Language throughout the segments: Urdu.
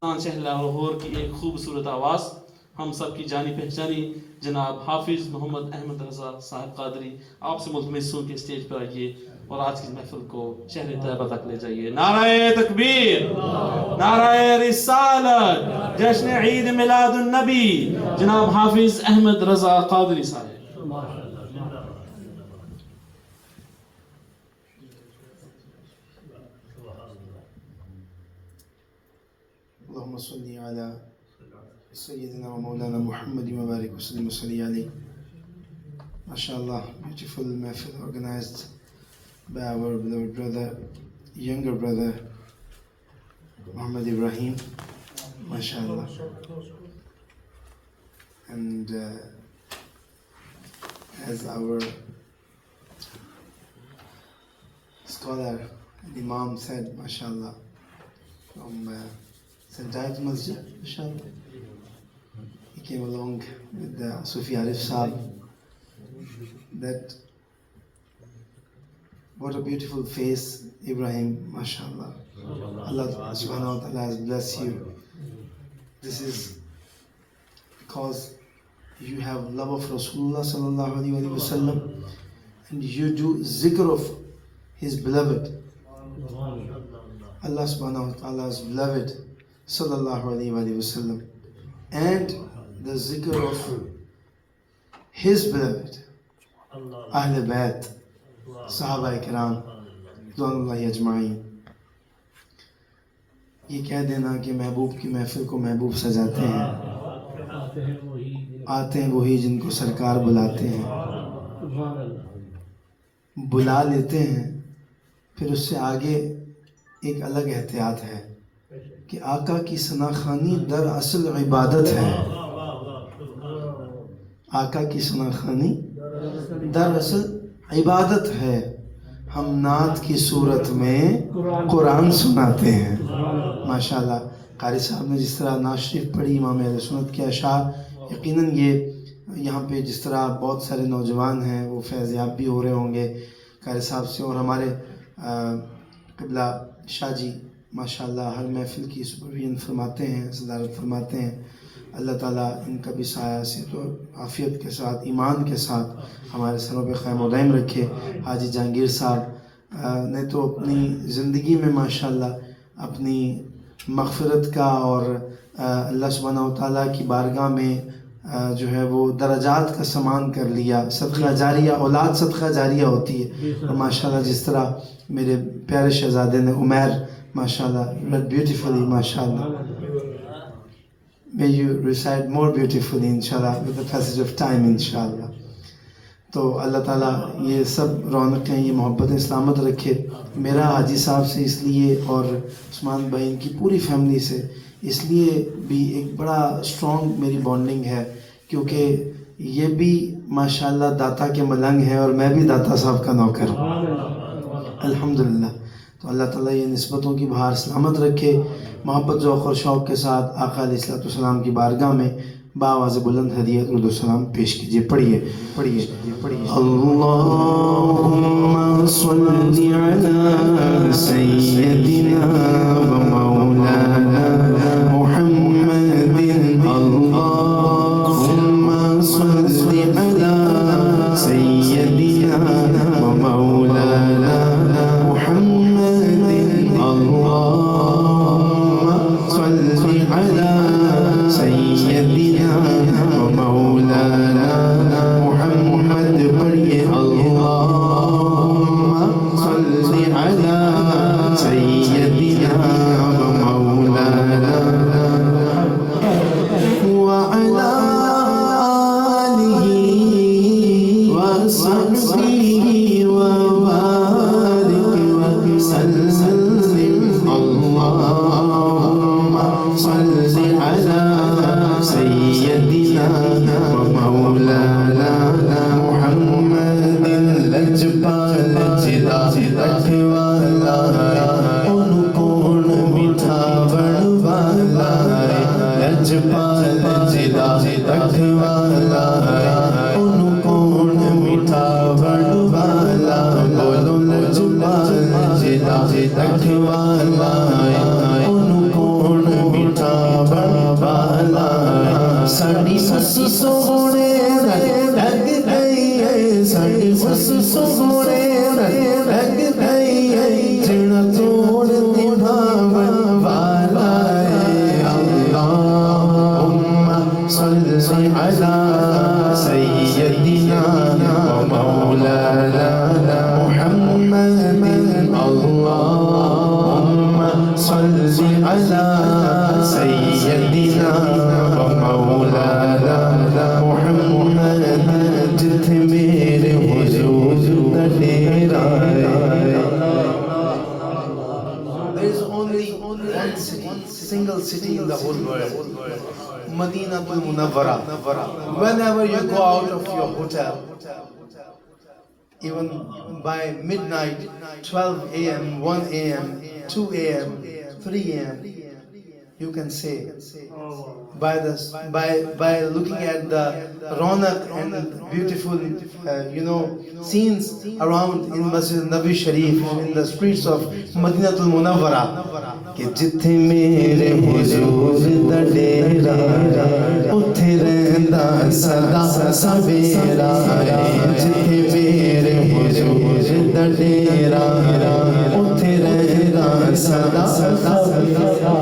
شہر لاہور کی ایک خوبصورت آواز ہم سب کی جانی پہچانی جناب حافظ محمد احمد رضا صاحب قادری آپ سے ملتمس ہوں کہ اسٹیج پر آئیے اور آج کی محفل کو شہر طیبہ تک لے جائیے. نعرہ تکبیر، نعرہ رسالت، جشن عید میلاد النبی جناب حافظ احمد رضا قادری صاحب. اللهم صل على سيدنا ومولانا محمد وبارك وسلم وصلي عليه. MashaAllah, beautiful mahfil organized by our beloved brother, younger brother Muhammad Ibrahim. MashaAllah. And as our scholar and Imam said, MashaAllah, from St. Giles Masjid, MashaAllah. He came along with the Sufi Arif Saab. That what a beautiful face, Ibrahim, MashaAllah. Allah subhanahu wa ta'ala has blessed you. This is because you have love of Rasulullah sallallahu alaihi wasallam and you do zikr of his beloved. Allah subhanahu wa ta'ala's beloved sallallahu alaihi wasallam and the zikr of his beloved Ahl Bayt Sahaba Ikram Ridwanullahi Ajma'in. یہ کہہ دینا کہ محبوب کی محفل کو محبوب سجاتے ہیں، آتے ہیں وہی جن کو سرکار بلاتے ہیں، بلا لیتے ہیں. پھر اس سے آگے ایک الگ احتیاط ہے کہ آقا کی ثناخوانی در اصل عبادت ہے. آقا کی ثناخوانی در اصل عبادت ہے. ہم نعت کی صورت میں قرآن سناتے ہیں. ماشاءاللہ قاری صاحب نے جس طرح نعت شریف پڑھی امام اہل سنت کے اشعار، یقیناً یہ یہاں پہ جس طرح بہت سارے نوجوان ہیں وہ فیض یاب بھی ہو رہے ہوں گے قاری صاحب سے، اور ہمارے قبلہ شاہ جی ماشاءاللہ ہر محفل کی سپرویژن فرماتے ہیں، صدارت فرماتے ہیں. اللہ تعالیٰ ان کا بھی سایہ صحت و عافیت کے ساتھ ایمان کے ساتھ ہمارے سروں پہ قائم و دائم رکھے. حاجی جہانگیر صاحب نے تو اپنی زندگی میں ماشاءاللہ اپنی مغفرت کا اور اللہ سبحانہ و تعالیٰ کی بارگاہ میں جو ہے وہ درجات کا سامان کر لیا. صدقہ جاریہ، اولاد صدقہ جاریہ ہوتی ہے. اور ماشاءاللہ جس طرح میرے پیارے شہزادے نے عمیر ماشاءاللہ read beautifully ماشاءاللہ. May you recite more beautifully inshallah with the passage of time inshallah. تو اللہ تعالیٰ یہ سب رونقیں، یہ محبت اسلامت رکھے. میرا حاجی صاحب سے اس لیے اور عثمان بھائی ان کی پوری فیملی سے اس لیے بھی ایک بڑا اسٹرانگ میری بانڈنگ ہے کیونکہ یہ بھی ماشاءاللہ داتا کے ملنگ ہے اور میں بھی داتا صاحب کا نوکر ہوں الحمدللہ. تو اللہ تعالیٰ یہ نسبتوں کی بہار سلامت رکھے. محبت ذوق اور شوق کے ساتھ آقا علیہ الصلوۃ والسلام کی بارگاہ میں بآواز بلند ہدیہ درود و سلام پیش کیجیے. پڑھیے پڑھیے پڑھیے. اللہم صلی علی سیدنا و مولانا محمد. اللہم صلی علی سیدنا و مولانا محمد. اللہم صلی علی سیدنا و مولانا محمد. پڑھیے. اللہم صلی علی سیدنا و مولانا وعلی آلہ وصحبہ وبارک وسلم. اللہم صلی علی سیدنا و مولانا محمد. لجپال جدا رکھوالا ان کون مٹھاون والا. لجپال جدا رکھوالا ان کون مٹھاون والا. بولو لجپال جدا رکھوالا ان کون مٹھاون ساڑی اس سونے لگ گئی ہے ساڑی اس سونے لگ گئی ہے جڑا توڑ نبھاون والا ہے اللہم صل علی سیدنا و مولانا محمد اللہم صل علی سیدنا و مولانا محمد جتھے میرے حضور دا ڈیرا ہے. There is only one single city in the whole world, Madinatul Munawwara. Whenever you go out of your hotel, even by midnight, 12 a.m., 1 a.m., 2 a.m., 3 a.m., you can say by looking at the raunak and beautiful scenes around in Masjid Nabi Sharif, in the streets of Madinatul Munawwara, کہ جتھے میرے حضور دا ڈیرا اتھے رہندا سدا سویرا جتھے میرے حضور دا ڈیرا اتھے رہندا سدا سویرا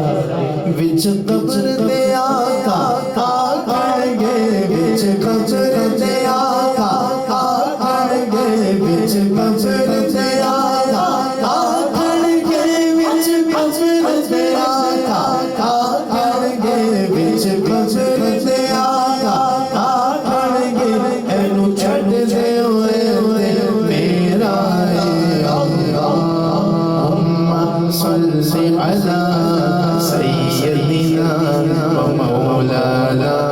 وچ قبر دے آقا کھڑ گئے وچ قبر دے آقا کھڑ گئے وچ قبر دے آقا کھڑ گئے وچ قبر دے آقا کھڑ گئے وچ قبر دے آقا کھڑ گئے اینو چھڈ دے اوئے میرا اللہم صل علی سیدنا و مولانا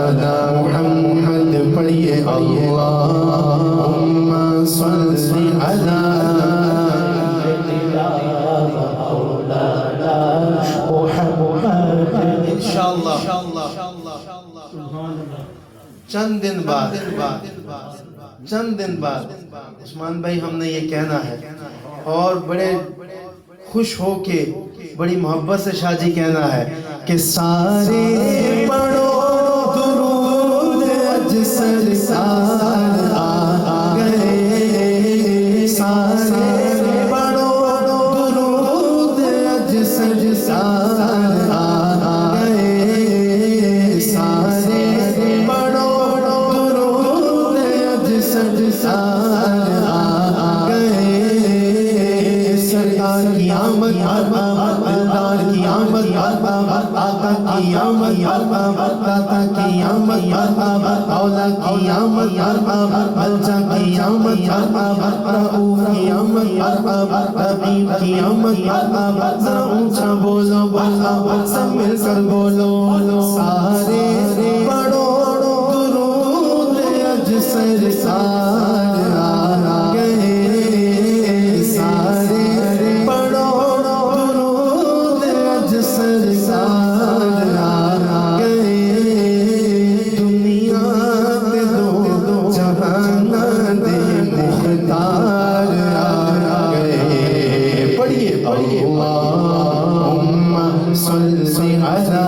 محمد پڑھیے اللہم صل علی انشاءاللہ چند دن بعد عثمان بھائی ہم نے یہ کہنا ہے اور بڑے خوش ہو کے بڑی محبت سے شاہ جی کہنا ہے کہ سارے پڑھو درود اج سرکار آ گئے سارے پڑھو درود اج سرکار آ گئے سارے پڑھو درود اج سرکار آ گئے سرکار کی آمد دار کی آمد آقا کی آمد داتا کی آمد اولا کی آمد ملجا کی آمد رؤوف کی آمد رحیم کی آمد ذرا اونچا بولو سب مل کر بولو سارے پڑھو درود اج سرکار آ گئے سارے پڑھو درود اج سرکار آ گئے دنیا دے دو جہان دے مختار آ گئے پڑھیے اللہم صل علی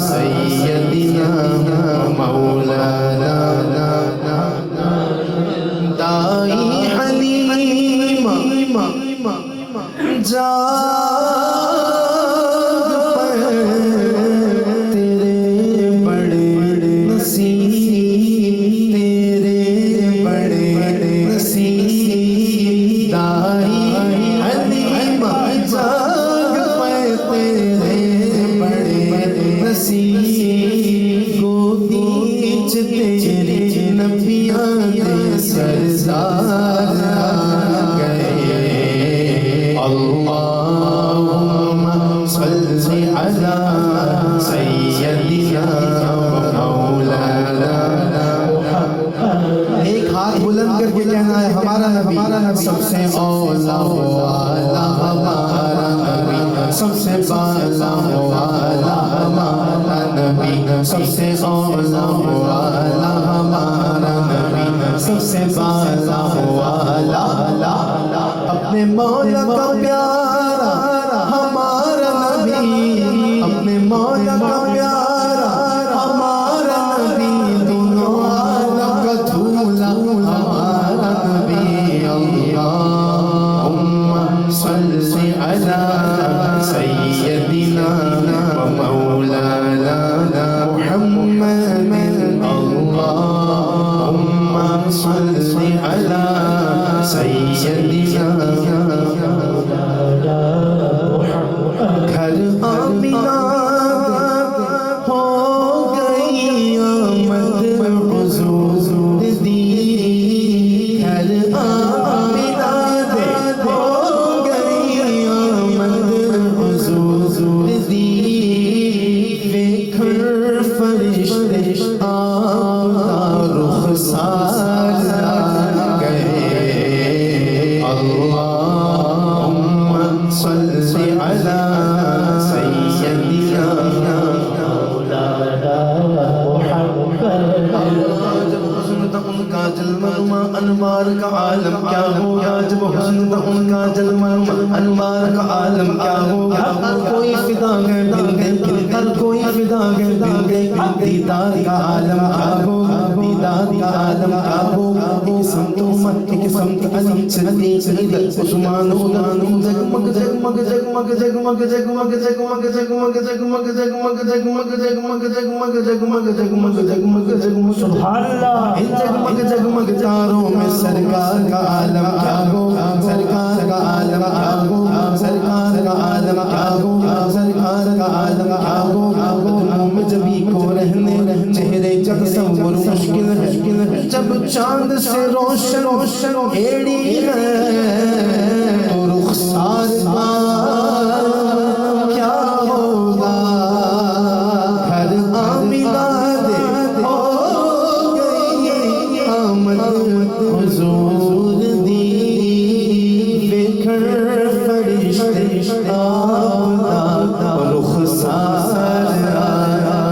سیدنا مولانا دائی حلیم تیرے بڑے نصیب تیرے بڑے نصیب دائی حلیم جاگ پائے تیرے بڑے نصیب گودی چ تیرے نبیاں دے سردار آ گئے اللہم صل علی سیدنا و مولانا ایک ہاتھ بلند کر کے کہنا ہے ہمارا نبی سب سے اولا والا ہمارا نبی سب سے بالا والا ہمارا نبی سب سے اولا والا ہمارا نبی سب سے بالا والا اپنے مولا کا پیارا ہمارا نبی اپنے مولا کا پیارا ہمارا اللهم صل على سيدنا گھر آمینہ ہو گئی آمد حضور دی گھر آمینہ ہو گئی آمد حضور دی دیکھر فرشتے آپ کا رخسار گئے اللہم صل علی سیدنا جب حسن تھا ان کا جلوہ انوار کا عالم کیا ہوگا جب حسن تھا ان کا جلوہ انوار کا عالم کیا ہوگا ہر کوئی فدا ہے بندے ہر کوئی فدا ہے بندے دیدار کا عالم کیا ہوگا دیدار کا عالم کیا ہوگا ایک سمت عمر ایک سمت علی صدیق ادھر عثمان ادھر جگمگ جگمگ جگمگ جگمگ جگمگ جگمگ جگمگ جگمگ جگمگ جگمگ جگمگ جگمگ جگمگ جگمگ جگمگ جگمگ سبحان اللہ ان جگمگ جگمگ تاروں میں سرکار کا عالم کیا ہوگا سرکار کا عالم کیا ہوگا سرکار کا عالم کیا ہوگا سرکار کا عالم کیا ہوگا دنوں میں جبھی کو رہنے چہرے کا تصور مشکل ہے جب چاند سے روشن روشن ایڑی ہے تو رخسار کیا ہوگا گھر آمینہ ہو گئی آمد حضور دی بکھر فرشتے آپ کا رخسار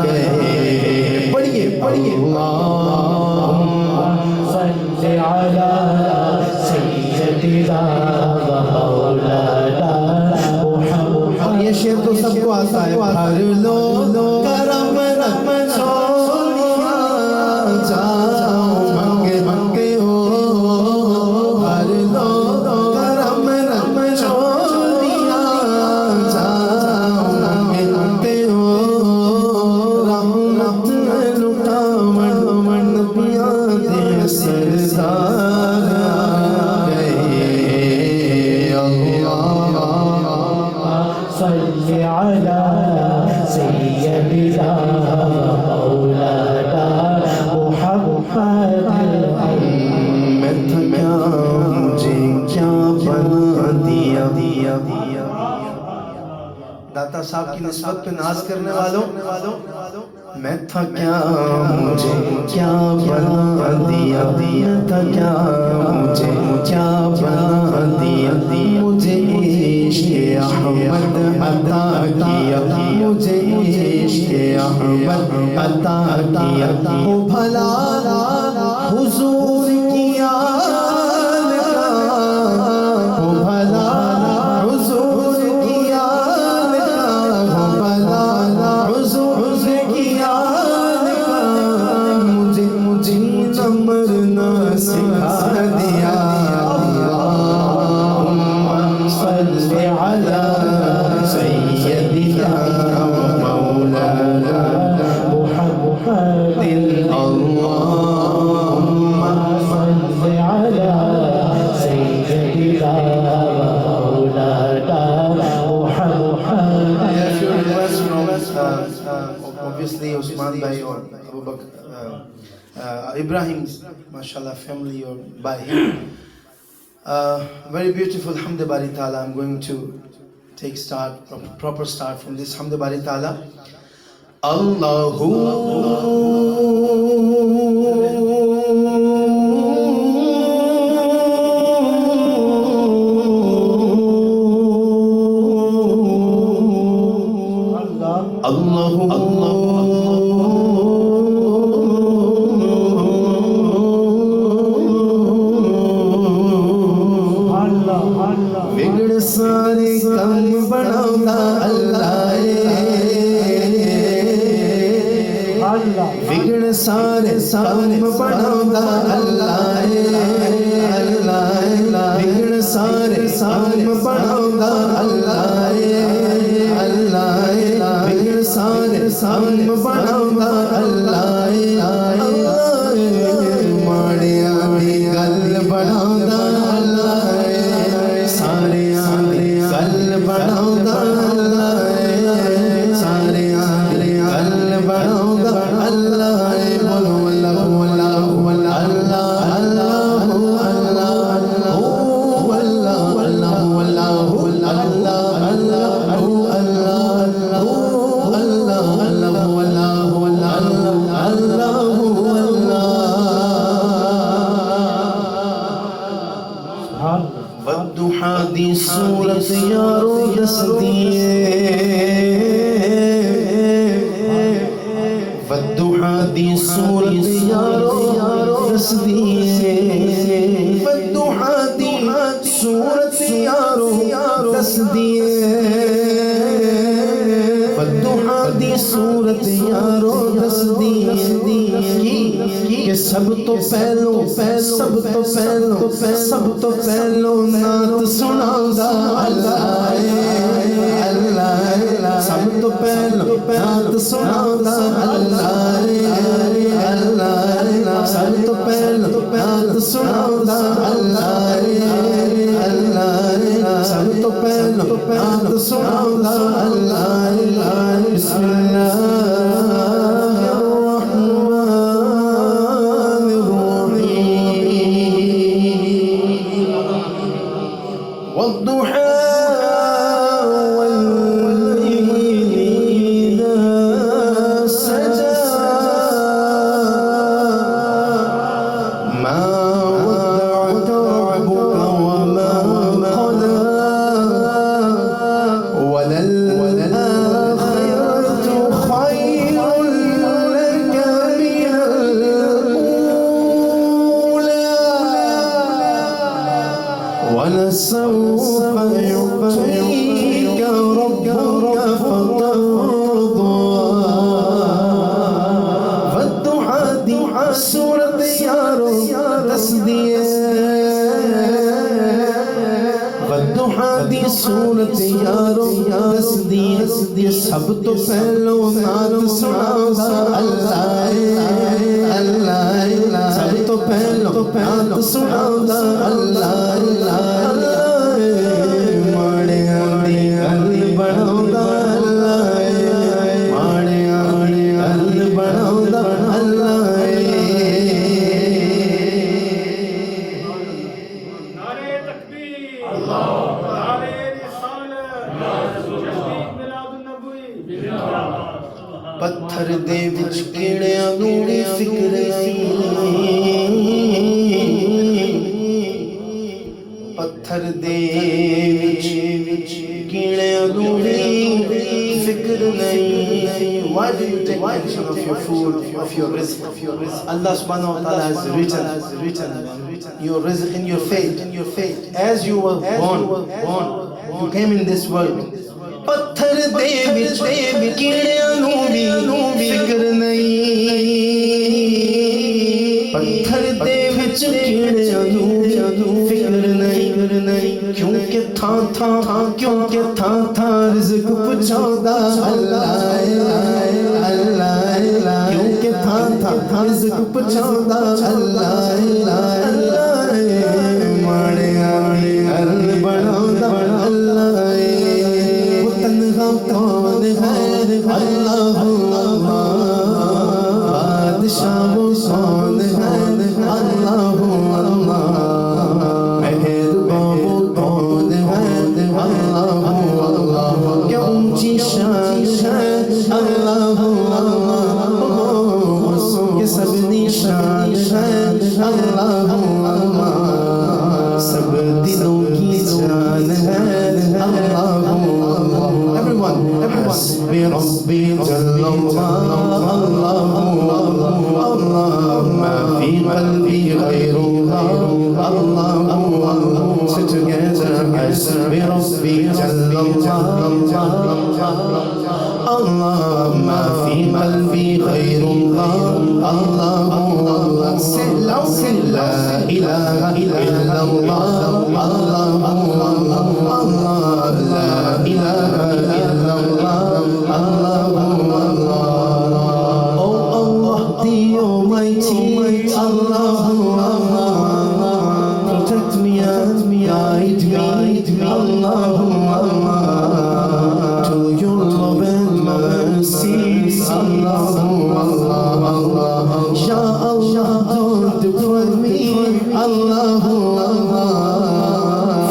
گئے پڑھیے پڑھیے صل علی سیدنا ومولانا محمد. اور یہ شعر تو سب کو آتا ہے بھر لو کرم رحم چھوڑیا جاؤ منگے منگے ہو بھر لو کرم رحم چھوڑیا جاؤ منگے منگے ہو رحمت لٹا من پیا دے سردار صل على سيدنا ومولانا محمد. میں تھکا مجھے کیا بنا دیا داتا صاحب کی نسبت پہ ناز کرنے والوں میں تھکا مجھے کیا بنا دیا میں تھکا مجھے کیا بنا دیا مجھے عشق احمد عطا کیا مجھے عشق احمد عطا کیا وہ بھلا حضور کی آل کا وہ بھلا حضور کی آل کا وہ بھلا حضور کی آل کا مجھے مرنا سکھا دیا اللہم صل علی سیدنا مولانا محمد. اللہم صل على سيدنا ومولانا محمد. obviously Usman bhai or Abu Bakr Ibrahim's mashallah family or by him very beautiful Hamd Bari Ta'ala. I'm going to take proper start from this Hamd Bari Ta'ala. Allahu بگڑ سارے کم بڑھاؤں اللہ بگڑ سارے کم بڑھاؤں اللہ بگڑ سارے کم بڑھاؤں اللہ بگڑ سارے کم بڑھاؤں اللہ صورت یارو دس دیے والضحا دی صورت یارو دس دیے والضحا دی صورت یارو دس دیے والضحا دی صورت یارو دس دیے کہ سب تو پہلو نعت سناؤندا اللہ اللہ سب تو پہلو نعت سناؤندا اللہ اللہ سب تو پہلو نعت سناؤندا اللہ اللہ سب تو پہلو نعت سناؤندا اللہ بسم اللہ ولسوف يعطيك ربك فترضى والضحى دی صورت یارو دس دیے والضحى دی صورت یارو دس دیے سب تو پہلو نعت سناؤندا اللہ اللہ سب تو پہلو نعت سناؤندا اللہ ماڑیاں دی گل بناؤندا اللہ ماڑیاں دی گل بناؤندا اللہ نعرہ تکبیر نعرہ رسالت تجدید میلاد النبوی پتھر دے وچ کیڑیاں نوں فکر پتھر دے وچ کیڑیاں نوں فکر نہیں Why do you take action of your food, of your rizq? Allah subhanahu wa ta'ala has written your rizq in your fate. As you were born, you came in this world. پتھر دے وچ کیڑیاں نوں فکر نہیں پتھر دے وچ کیڑیاں نوں فکر نہیں کیونکہ تھاں رزق پہنچاؤندا اللہ اللہ کیونکہ تھاں رزق پہنچاؤندا اللہ ماڑیاں دی گل بناؤندا اللہ کون ہے اللہ بادشاہ وہ کون ہے اللہ مہربان وہ کون ہے اللہ کیا اونچی شان ہے اللہ کہ سب نشان ہے اللہ سب دلوں کی جان ہے اللہ حسبي ربي جل الله الله ما في قلبي غير الله Sit together حسبي ربي جل الله الله ما في قلبي غير الله لا إله إلا الله الله لا إله إلا الله Oh Allah, the Almighty Allah, protect me and guide me Allah, to your love and mercy Allah, Ya Allah, don't deprive me Allah,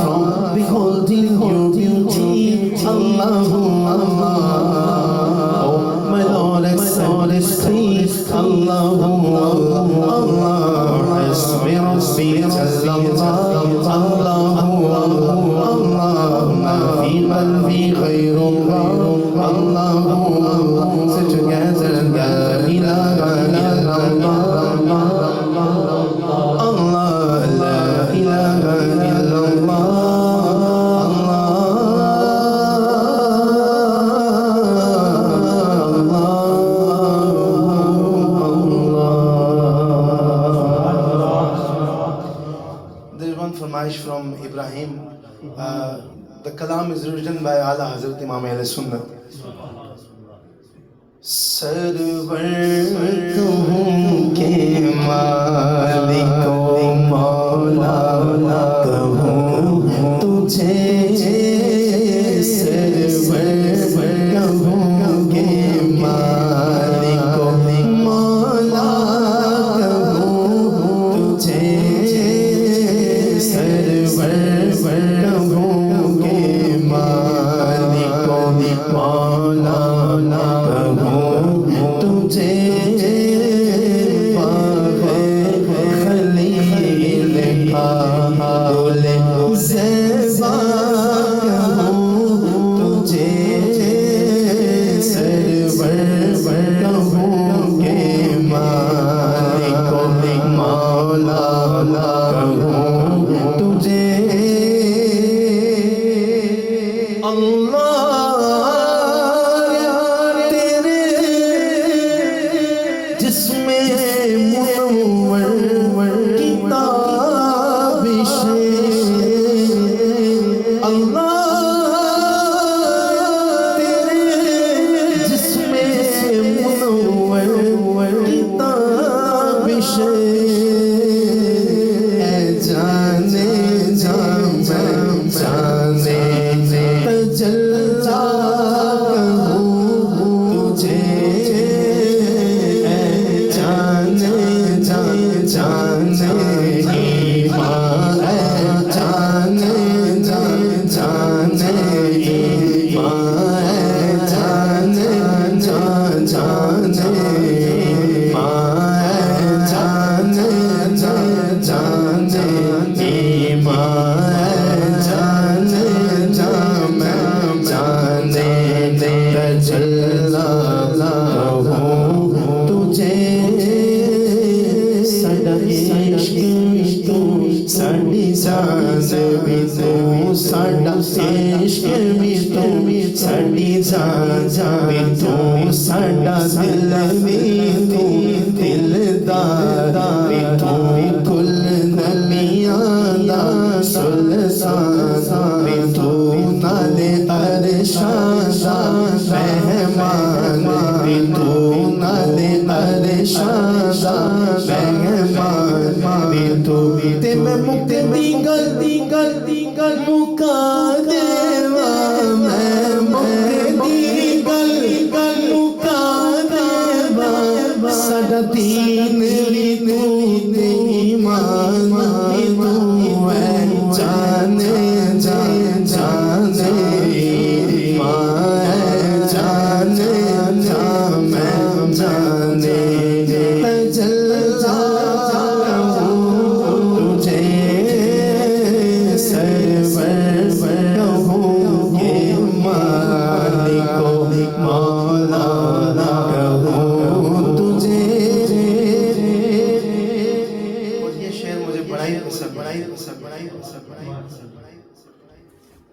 from beholding your beauty Allah, oh my Lord, exalted Allah, حسبي ربي جل الله الله ما Say together, La ilaha illallah, Allah, La ilaha illallah. Farmaish from Ibrahim. The kalam is written by Ala Hazrat Imam Ahl Sunnah. Sarvar kahun ke maliko maula kahun tujhe sarvar kahun ke maliko maula kahun tujhe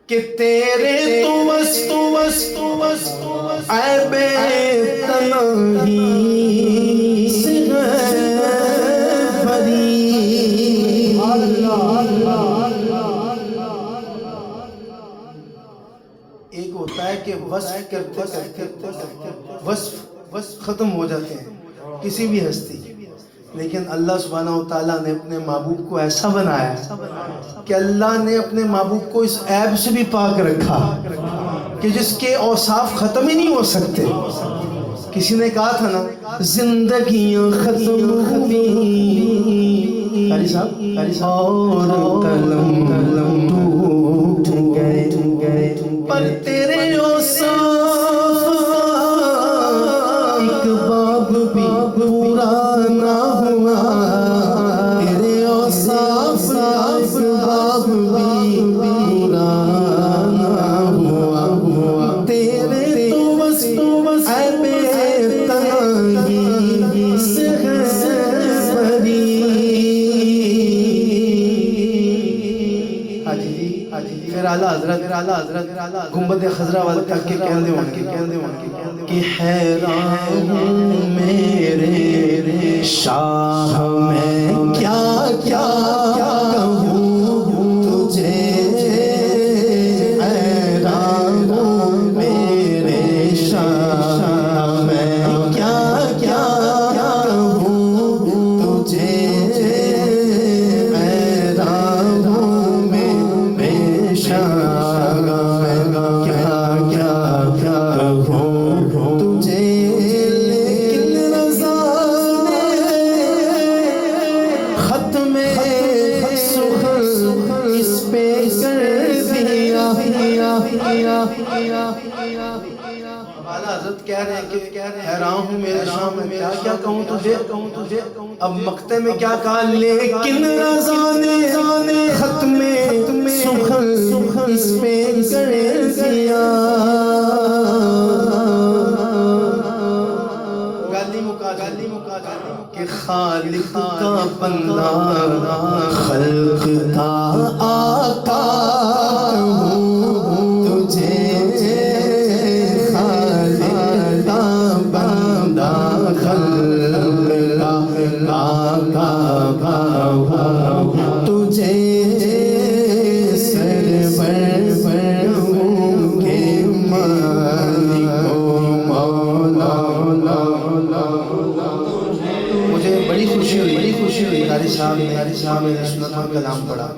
کہ تیرے تو عیب تنہی سے بری ایک ہوتا ہے کہ وصف کرتے وصف ختم ہو جاتے ہیں کسی بھی ہستی، لیکن اللہ سبحانہ وتعالیٰ نے اپنے محبوب کو ایسا بنایا کہ اللہ نے اپنے محبوب کو اس عیب سے بھی پاک رکھا کہ جس کے اوصاف ختم ہی نہیں ہو سکتے. کسی نے کہا تھا نا زندگیاں ختم ہوئی قاری صاحب اور قلم ٹوٹ گئے پر تیرے اوصاف ایک باب بھی پورا نہ ہوا، تیرے اوصاف ایک باب بھی پورا نہ ہوا، تیرے تو حضرت گنبد خضرا والے تک کے کہندے ہونے کہ حیران ہوں میرے شاہ میں کیا کیا کہوں تجھے حیران ہوں میرے شاہ میں کیا کیا کہوں تجھے حیران ہوں میرے شاہ میں کیا کیا کہوں تجھے لیکن رضا نے ختم سخن اس پہ کر دیا حضرت کہہ رہے ہیں کہ حیران ہوں میرے شام میں کیا کیا کہوں تجھے اب مقطع میں کیا کہا لیکن رضا نے ختم سخن اس پہ کر دیا گالی مکا کہ خالق کا بندہ خلق کا آقا کہوں تجھے خالق کا بندہ خلق کا آقا کہوں تجھے سرور ہوں گے مالک و مولا مجھے بڑی خوشی ہوئی قاری صاحب نے سنت کا کلام پڑھا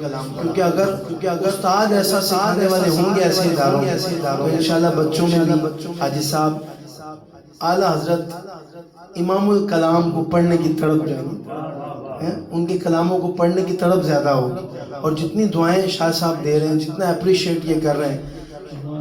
کیونکہ اگر استاد ایسا سکھانے والے ہوں گے ایسے اداروں تو انشاءاللہ بچوں میں بھی حاجی صاحب اعلیٰ حضرت امام الکلام کو پڑھنے کی طرف جائیں ان کے کلاموں کو پڑھنے کی طرف زیادہ ہوگی اور جتنی دعائیں شاہ صاحب دے رہے ہیں جتنا اپریشیٹ یہ کر رہے ہیں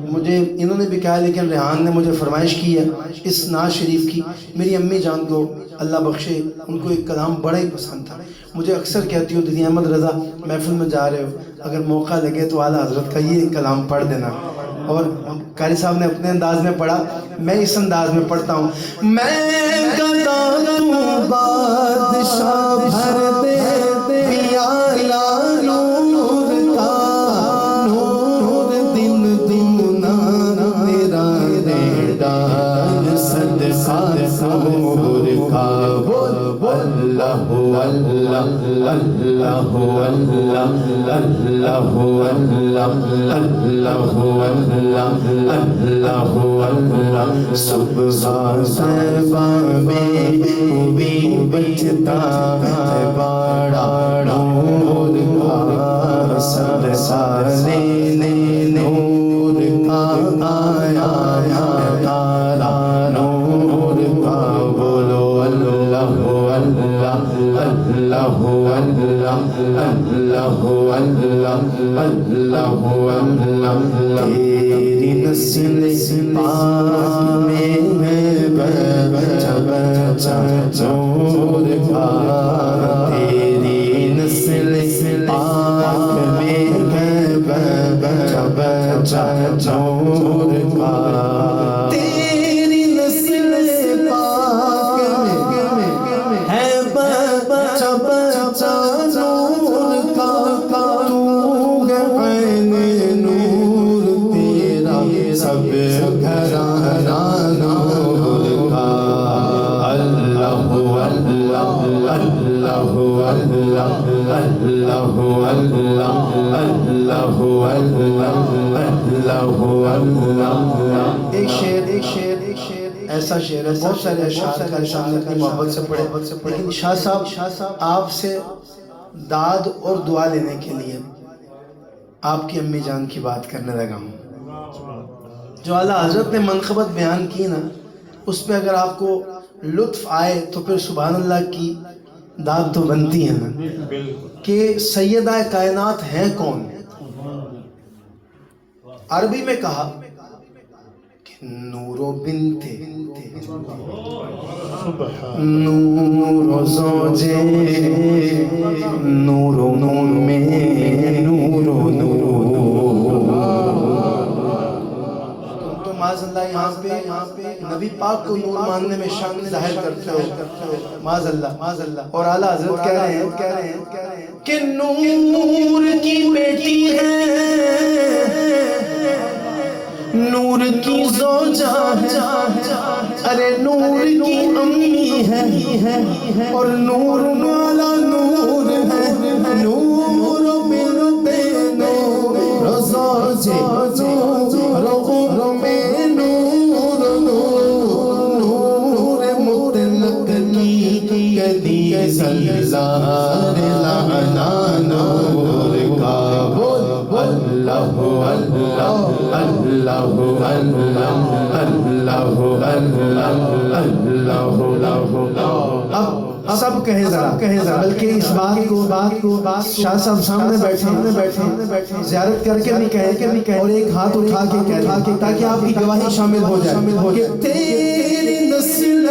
مجھے انہوں نے بھی کہا لیکن ریحان نے مجھے فرمائش کی ہے اس ناز شریف کی میری امی جان کو اللہ بخشے ان کو ایک کلام بڑا ہی پسند تھا مجھے اکثر کہتی ہو دیدی احمد رضا محفل میں جا رہے ہو اگر موقع لگے تو اعلیٰ حضرت کا یہ کلام پڑھ دینا اور قاری صاحب نے اپنے انداز میں پڑھا میں اس انداز میں پڑھتا ہوں میں گدا تو بادشاہ بھر دے پیالہ نور کا نور دن دنا میرا دے ڈال صدقہ نور کا اللہ اللہ اللہ اللہ اللہ صبح صبح میں بھی بچتا ہے بڑا نور کا سب سارے نور کا آیا تارا نور کا بولو اللہ اللہ اللہ اللہ اللہ اللہ تیری نسل پاک میں ہے بچہ بچہ نور کا تیری نسل پاک میں ہے بچہ بچہ نور کا تیری نسل پاک میں ہے بچہ بچہ نور کا تو عین نور تیرا سب گھرانہ نور کا اللہ اللہ اللہ اللہ اللہ اللہ ایک شعر ایسا شعر ہے بہت سارے اشعار کا شان اپنی محبت سے پڑھے لیکن شاہ صاحب آپ سے داد اور دعا لینے کے لیے آپ کی امی جان کی بات کرنے لگا ہوں جو اعلیٰ حضرت نے منقبت بیان کی نا اس پہ اگر آپ کو لطف آئے تو پھر سبحان اللہ کی داد تو بنتی ہے نا کہ سیدہ کائنات ہیں کون عربی میں کہا کہ نورو بنت نور زوجے نور میں نور تو معاذ اللہ یہاں پہ نبی پاک کو نور ماننے میں شان ظاہر کرتے ہو معاذ اللہ اور اعلیٰ حضرت کہہ رہے ہیں کہ نور کی بیٹی ہے نور کی زوجہ ہے، ارے نور کی امی ہے، اور نور والا نور ہے، نور بے نور زوجے نور میں نور نور مطلق کی گدی سلزار لعنا نور کا اللہ اللہ اللہ اب سب کہے ذرا بلکہ اس بات کو شاہ صاحب سامنے بیٹھے زیارت کر کے بھی کہے اور ایک ہاتھ اٹھا کے کہے تاکہ آپ کی گواہی شامل ہو جائے کہ تیری نسل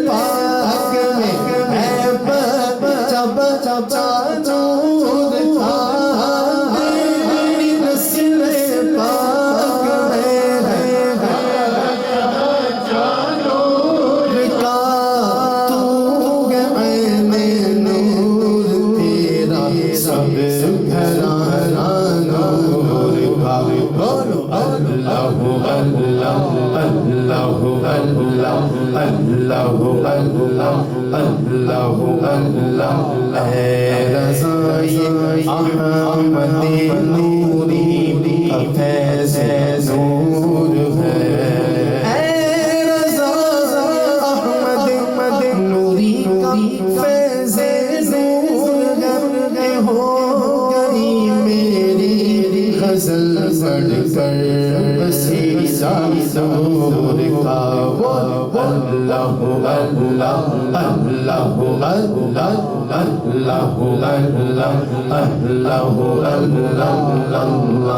پاک میں ہے بچہ بچہ نور تھا، تیری نسل پاک میں ہے بچہ نور کا، تو عین نور تیرا سب گھرانہ نور کا، بولو اللہ اللہ اللہ اللہ اللہ اللہ اے رضائے احمد نوری کا فیض نور ہے، اے رضائے احمد نوری کا فیض نور ہے، ہو گئی میری غزل پڑھ کر بسیزا نور کا، اللہ اللہ اللہ اللہ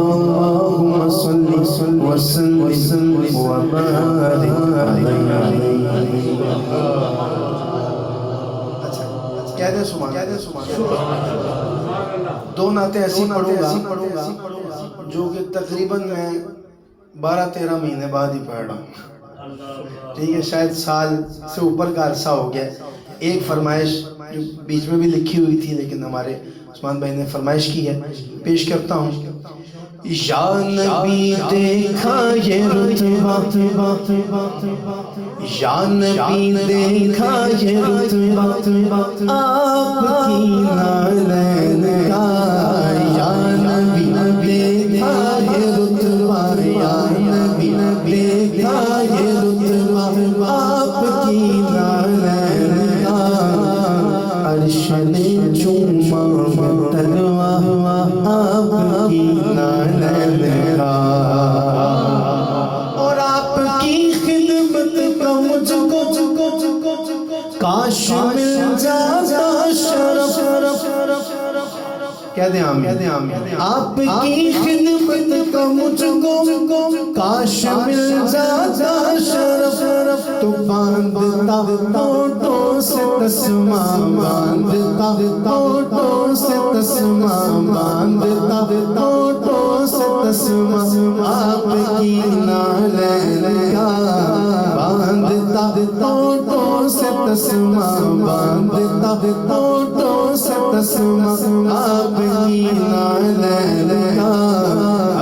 اللہم صلی وسلم وبارک علیہ۔ کہہ دیں سبحان دو نعتیں ایسی پڑھوں گا جو کہ تقریباً میں 12-13 مہینے بعد ہی پڑھ رہا ہوں، ٹھیک ہے، شاید سال سے اوپر کا عرصہ ہو گیا۔ ایک فرمائش جو بیچ میں بھی لکھی ہوئی تھی لیکن ہمارے عثمان بھائی نے فرمائش کی ہے، پیش کرتا ہوں۔ یا نبی دیکھا یہ رتبہ، یا نبی دیکھا یہ رتبہ آپ کی نالین کا، یا نبی دیکھا یہ رتبہ، یا نبی دیکھا یہ رتبہ آپ کی نالین کا، عرش نے چوما تلوا آپ کی نالین کا، اور آپ کی خدمت کا مجھ کو کاش مل جاتا شرف، کہہ دیں آمین، آپ کی خدمت کا مجھ کو کاش مل جاتا شرف، تو باندھتا ہونٹوں سے تسمہ، باندھتا ہونٹوں سے تسمہ، باندھتا ہونٹوں سے تسمہ آپ کی نالین کا، باندھتا ہونٹوں سے تسمہ، باندھتا ہونٹوں سے تسمہ آپ کی نالین کا،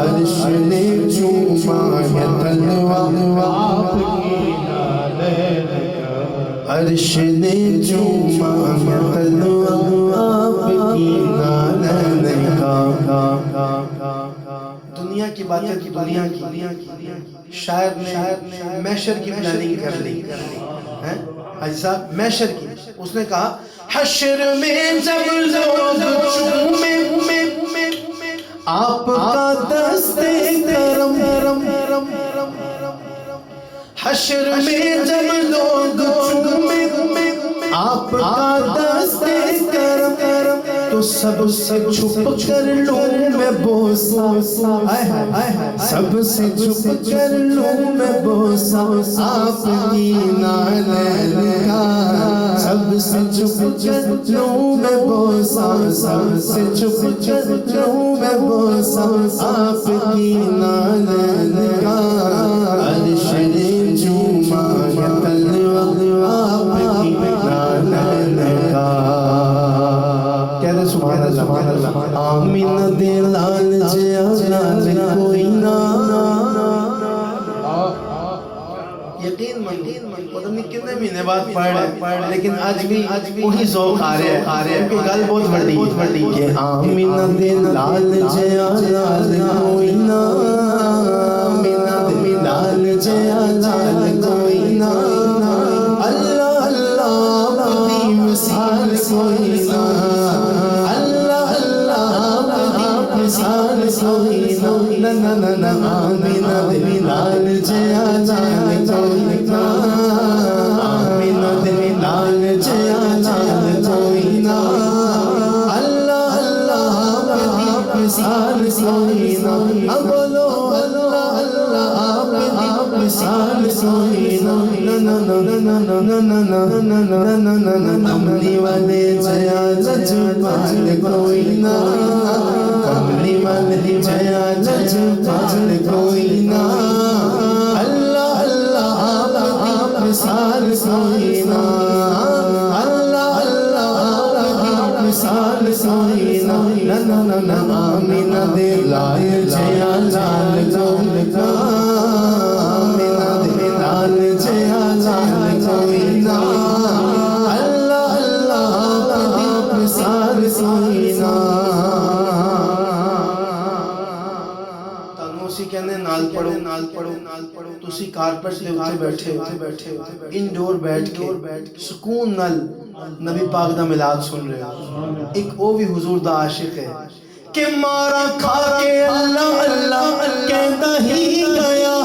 عرش نے چوما ہے تلوا آپ کی نالین کا، عرش نے چوما ہے تلوا آپ کی نالین کا۔ دنیا کی باتیں کی، دنیا کی، شاعر نے محشر کی پلاننگ کر لی، حاجی صاحب محشر کی، اس نے کہا حشر میں جب لوگ چومے آپ کا دستے کرم، حشر میں جب لوگ چومے آپ کا دستے کرم، تو سب سے چھپ کر لوں میں بوسہ، سب سے چھپ کر لوں میں بوسہ آپ کی نالین کا، سب سے چھپ کر لوں میں بوسہ، سب سے چھپ کر لوں میں بوسہ آپ کی نالین کا، عرش نے چوما ہے تلوا آپ کی نالین کا۔ کہہ دے سبحان اللہ، آمین دے لال جے لال کوئی نہ کتنے مہینے بعد پڑھ لیکن آج بھی وہی ذوق آ رہا ہے کیونکہ گل بہت بڑی کہ آمینہ دے لال جیا لال کوئی نہ آمینہ دے لال جیا لال کوئی نہ اللہ اللہ بدی مثال کوئی نہ اللہ اللہ بدی مثال کوئی نہ نہ نہ نہ آمینہ دے لال جیا لال کوئی نہ آمینہ دے لال جیا لال کوئی نہ اللہ اللہ بدی مثال کوئی نہ بولو اللہ اللہ بدی مثال کوئی نہ نہ نہ نہ نہ نہ نہ نہ نہ نہ نہ کملی والے جیا لجپال کوئی نہ کملی والے جیا لجپال کوئی نہ اللہ اللہ بدی مثال کوئی نہ اللہ اللہ بدی مثال کوئی نہ نہ نہ نہ آمینہ دے لال جیا لال کوئی نہ آمینہ دے لال جیا لال کوئی نہ اللہ اللہ بدی مثال کوئی نہ تنوسی کہنے نال پڑھو تسی کارپٹ دے اوتے بیٹھے انڈور بیٹھ کے سکون نال نبی پاک دا میلاد سن رہے ہو ایک او بھی حضور دا عاشق ہے کہ مارا کھا کے اللہ اللہ کہتا ہی گیا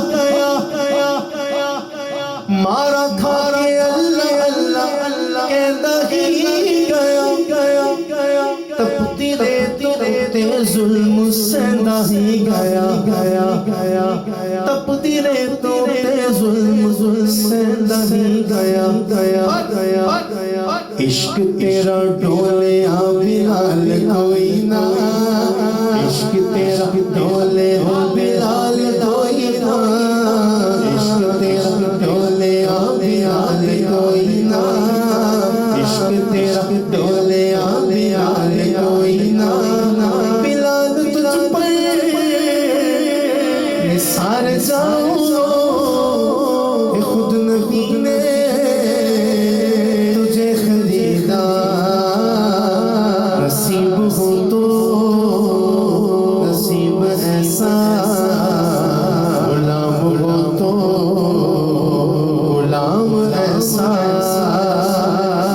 مارا کھا کے اللہ اللہ کہتا ہی گیا تپتی ریتے ظلم سیندا ہی گیا تپتی ریتے ظلم سیندا ہی گیا عشق تیرا ڈولے آ بلال کوئی نہ عشق تیرا ڈولے آ بلال کوئی نہ عشق تیرا ڈولے آ بلال کوئی نہ عشق تیرا ڈولے آ بلال کوئی نہ بلال تجھ پر نثار جاؤں خود نبی نے تجھے خریدا نصیب ہو تو نصیب ایسا غلام ہو تو غلام ایسا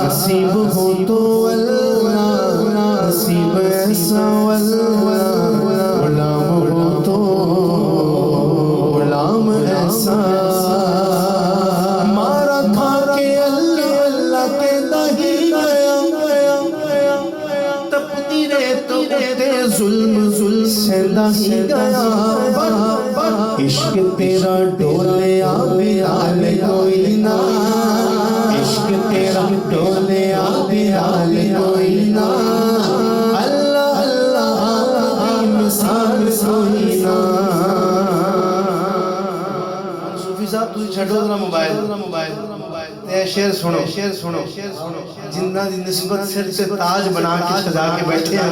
نصیب ہو تو اللہ نصیب ایسا غلام ہو تو غلام ایسا مارا کھا کے اللہ اللہ کہتا ہی گیا تپتی ریتے ظلم سیندا ہی گیا عشق تیرا ڈولے آ بلال کوئی نہ عشق تیرا ڈولے آ بلال کوئی نہ اللہ اللہ بدی مثال کوئی نہ صوفی صاحب تسی چھڈو ذرا موبائل تے شعر سنو جنہ دی نسبت سر سے تاج بنا کے سجا کے بیٹھے ہیں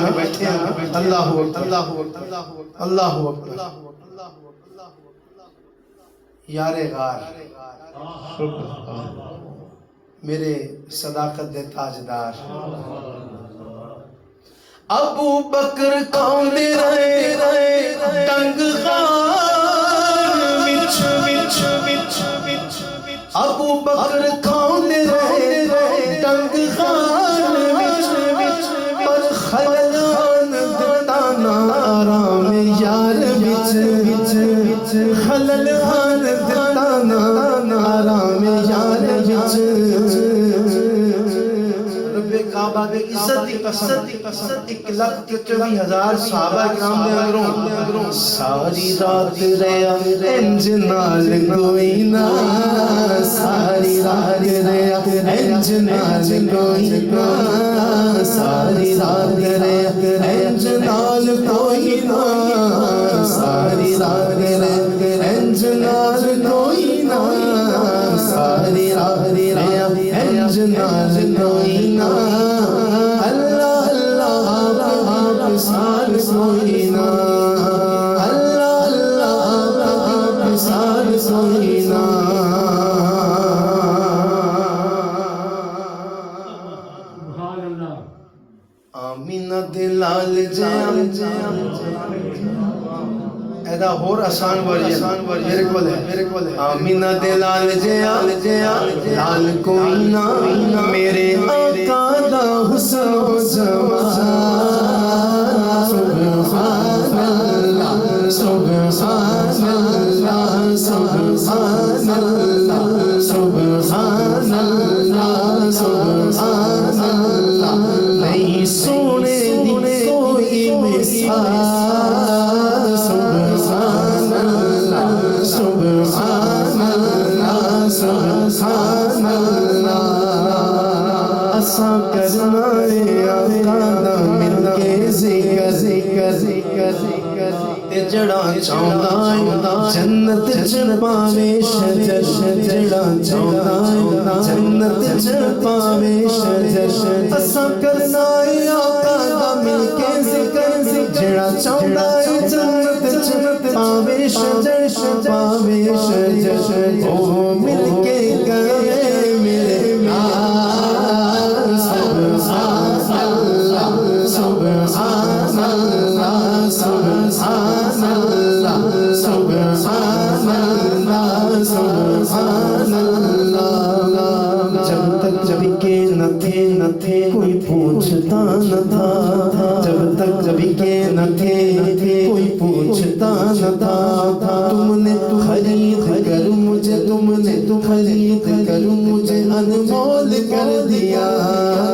اللہ اکبر یار غار میرے صداقت دے تاجدار ابو بکر کون رہے تنگ غار وچ ابو بکر کون رہے تنگ غار وچ پر خلل دتا نا آرام یار وچ خلل دتا نا آرام یار وچ کعبہ دے عزت دی قسم 1,24,000 صحابہ کرام دے اندروں ساری رات رہیا انج نال کوئی نہ ساری رات رہیا انج نال کوئی نہ ساری رات رہیا انج نال کوئی نہ ساری رات رہیا انج نال کوئی نہ ساری رات رہیا انج نال کوئی نہ اللہ اللہ مثال کوئی نہ اللہ اللہ مثال کوئی نہ آمینہ دے لال جیاں ایدہ ہور آسان ورژن میرے کول ہے آمینہ دے لال جیاں لال کوئی نہ میرے آقا دا حسن و جمال سبحان اللہ سبحان اللہ سبحان اللہ سبحان اللہ سبحان اللہ نہیں سونے دی کوئی مثال سبحان اللہ سبحان اللہ سبحان اللہ اساں کرنا ہے آقا دا مل کے ذکر تے جڑا چاہندا ہے جنت چ پاوے شجر جڑا چاہندا ہے جنت چ پاوے شجر اساں کرنا ہے آقا دا مل کے ذکر جڑا چاہندا ہے جنت چ پاوے شجر پاوے شجر او مل کے گئے میرے سبحان اللہ سبحان اللہ سبحان اللہ سبحان اللہ جب تک جب کے نہ تھے کوئی پوچھتا نہ تھا جب تک جب کے نہ تھے کوئی پوچھتا نہ تھا تم نے خرید کر مجھے تم نے خرید کر مجھے انمول کر دیا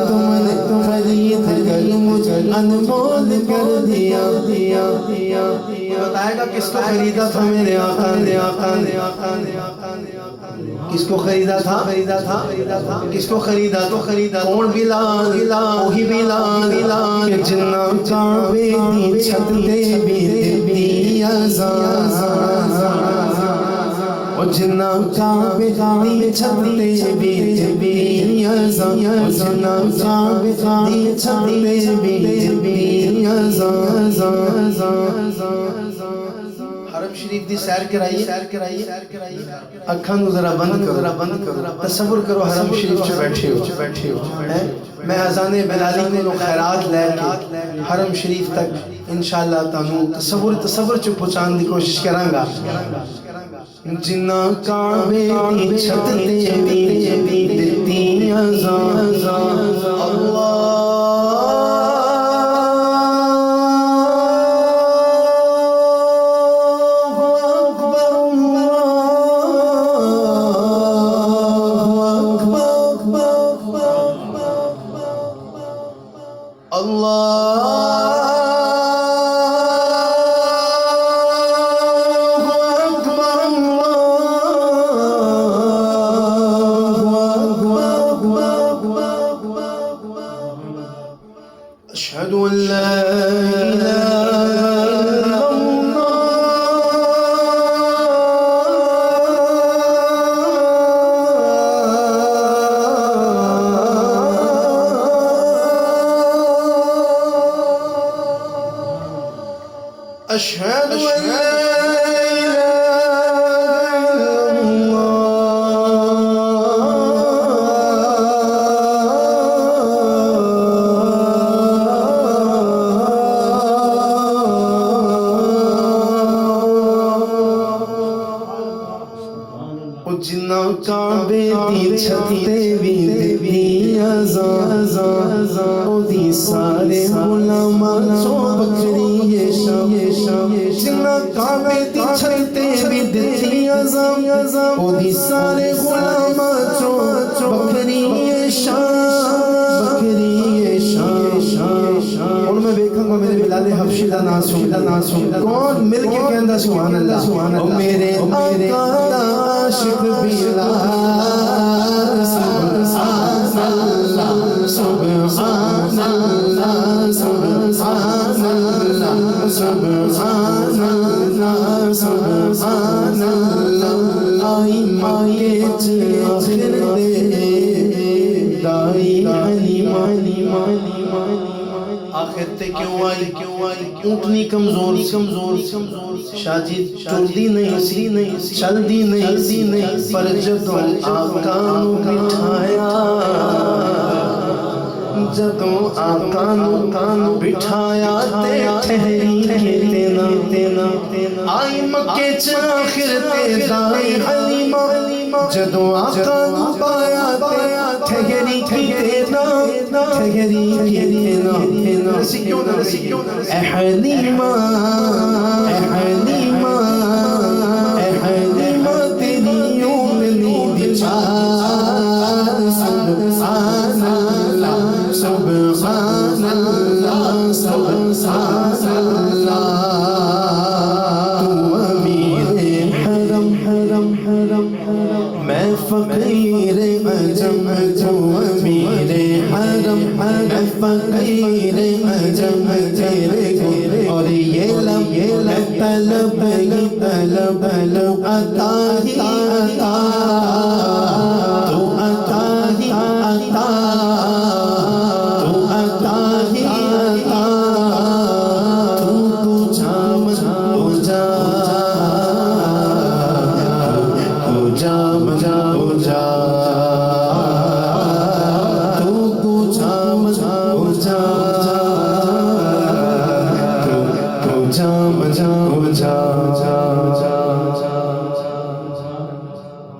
تم نے خرید کر مجھے انمول کر دیا بتائے گا کس کو خریدا تھا میرے آقا نے کس کو خریدا تھا کس کو خریدا کون بلال وہی بلال کہ جنہ کعبے دی چھت دے بھی اذان او جنہ کعبے دی چھت دے بھی اذان او جنہ کعبے دی چھت دے بھی اذان حرم شریف دی سیر کرائیے اکھاں نو ذرا بند کرو تصور کرو حرم شریف چ بیٹھے ہو میں اذان بلالی کو خیرات لے کے حرم شریف تک انشاءاللہ تانوں تصور چ پہنچان دی کوشش کراں گا جنہ کعبے دی چھت تے بھی دتی اذان اللہ أشهد أن لا إله إلا الله أشهد أن لا جنہ کعبے دی چھت تے بھی اذان او دی سارے علماء چوں بکری یہ شام جنہ کعبے دی چھت تے بھی دتی اذان او دی سارے علماء چوں بکری یہ شام اور میں دیکھاں گا میرے بلال حبشی دا نام سن کون مل کے کہندا سبحان اللہ او میرے آقا دا عاشق بلال سبحان اللہ سبحان اللہ سبحان اللہ سبحان اللہ سبحان اللہ آئی مائے آخر دے دائی حلیمہ آخر تے کیوں آئی اونٹنی کمزور شاجد چردی نہیں سی چلدی نہیں پر جدوں آقا نو بٹھایا جدوں آقا نوں بٹھایا تے ٹھہری تینا آئی مکے چ آخر تے دائی حلیمہ جدوں آقا نوں پایا تے ٹھہری تینا اے حلیمہ تیری انگلی دی چار سبحان اللہ سبحان اللہ سبحان اللہ تو امیر حرم میں فقیر عجم تو امیر حرم میں فقیر عجم تیرے اور یہ لب طلب عطا ہی عطا تو عطا ہی عطا تو عطا ہی عطا تو جام ہو جا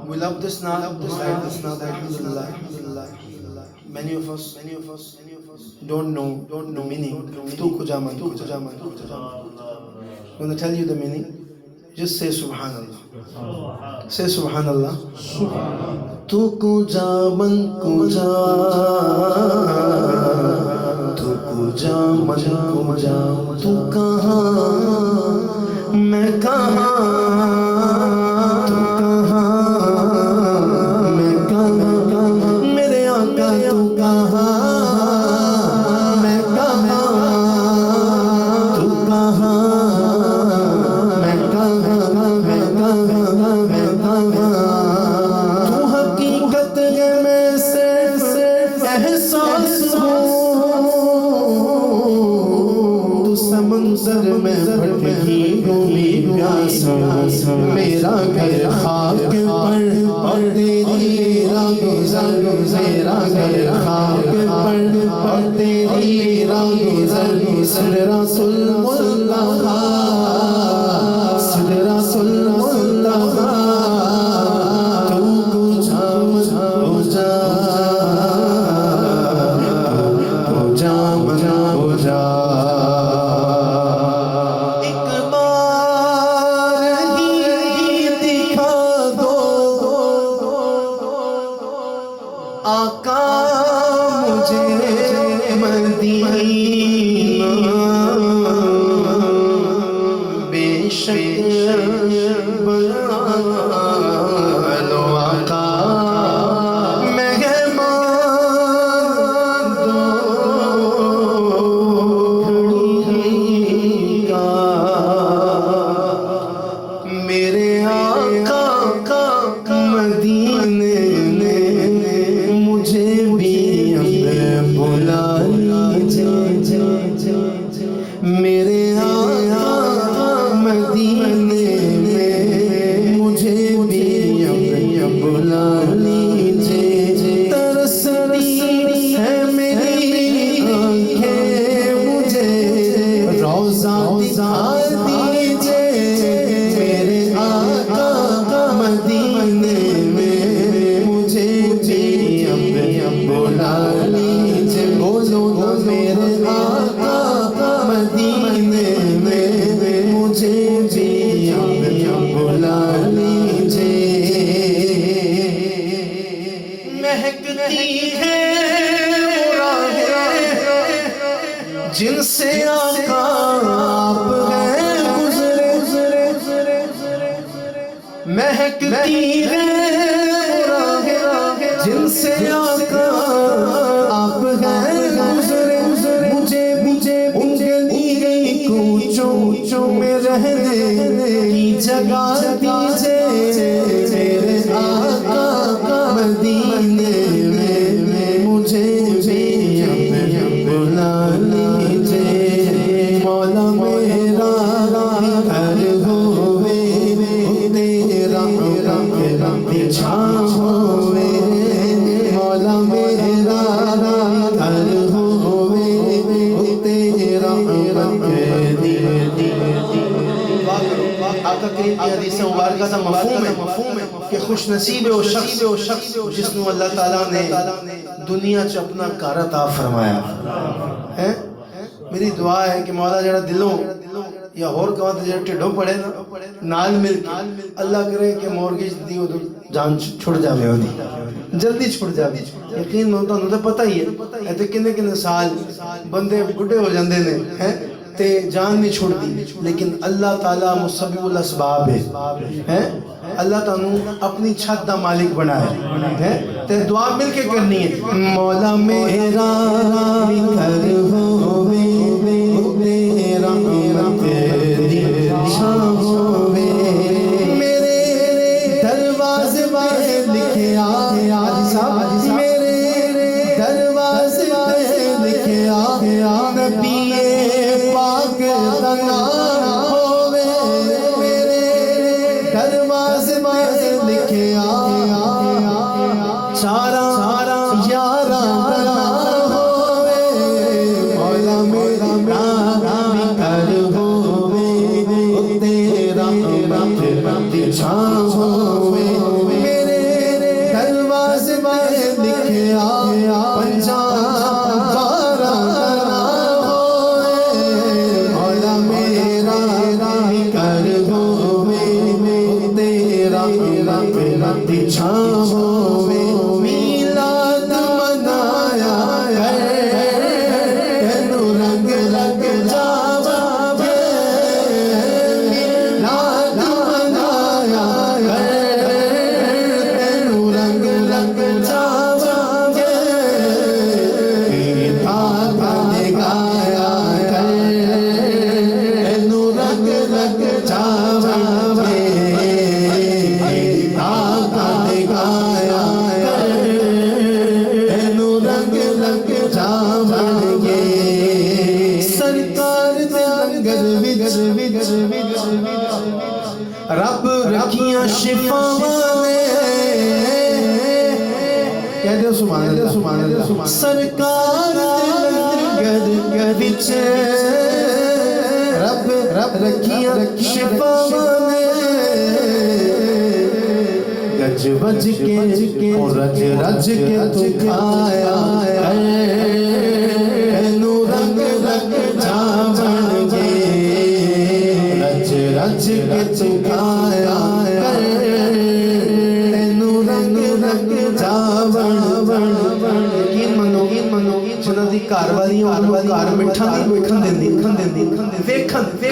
We love this now. Alhamdulillah. Many of us don't know meaning. Tu kujaman. I'm going to tell you the meaning. Just say Subhanallah. Say Subhanallah. Tu kujaman kuja. Tu kujaman kuja. Tu kahan, main kahan. سمندر میں بھٹکی گھومی پیاسا میرا گھر خاک پر تیری راہ گزر میرا گھر خاک پر تیری راہ گزر سدرۃ المنتہا سدرۃ المنتہا تو کجا ہو جا آقا مجھے مدینہ بے شک بنا لو آقا مہمان دو گھڑی کا میرے آقا کا مدینے میرے آقا مدینے میں مجھے بھی بلا لیجیے ترستی ہے میری آنکھیں مجھے روضہ دکھا دیجیے میرے آقا مدینے میں مجھے بھی بلا لیجیے بولو میرے آقا مدینے میں مجھے بھی بلا لیجیے مہکتی ہے جن سے آقا آپ ہیں گزرے مہکتی ہے جن سے آقا آپ ہیں گزرے مجھے انگلی گئی کوچوں میں رہنے کی جگہ دیجیے میرے آقا مدینے میں مجھے بھی بلا لیجیے مولا میرا گھر ہوئے تیرا چھاؤں ہوئے مولا میرا گھر ہو آقا کریم کی حدیث مبارکہ کا مفہوم ہے کہ خوش نصیب ہے وہ شخص جس نو اللہ تعالیٰ نے دنیا چ اپنا گھر عطا فرمایا ہے. میری دعا ہے کہ مولا جڑا دلوں یا اور کہاں تے جڑا ٹھڈوں پڑے نا نال مل کے اللہ کرے کہ مورگیج دی او جان چھڑ جاوے اودی جلدی چھڑ جاوے. یقین ہوندا تے پتہ ہی ہے اتے کنے سال بندے بڈھے ہو جاندے نے ہیں تے جان نہیں چھڑتی, لیکن اللہ تعالیٰ مسبب الاسباب ہے. اللہ تعالیٰ اپنی چھت دا مالک بنایا ہے تے دعا مل کے کرنی ہے. مولا میرا گھر ہووے تیرا تیری شان ہووے میرے دروازے پہ لکھیا آج میرے دروازے پہ لکھیا نبی پاک دا نام ہووے میرے دروازے پہ لکھیا سارا یاراں دا نام ہووے مولا میرا گھر ہووے تیرا دی چھاں ہووے میرے دروازے پہ لکھیا پنجاں باراں دا نام ہووے مولا میرا گھر ہووے تیرا دی چھاں ہووے میلاد منایا تینوں رنگ لگ جاوے میلاد منایا تینوں رنگ لگ جاوے آقا نے گایا تینوں رنگ لگ جاوے آقا نے گایا تینوں رنگ لگ جاوے سرکار دے لنگر وچ رب رکھیاں شفاواں نے کہہ دو سبحان اللہ سرکار دے لنگر وچ رب رکھیاں شفاواں نے گج بج کے اور رج کے تو کھایا تینوں رنگ لگ جاوے رج کے تو کھایا تینوں رنگ لگ جاوے. یقین منو جنہاں دی گھر والی گھر مٹھا نہیں ویکھن دیندی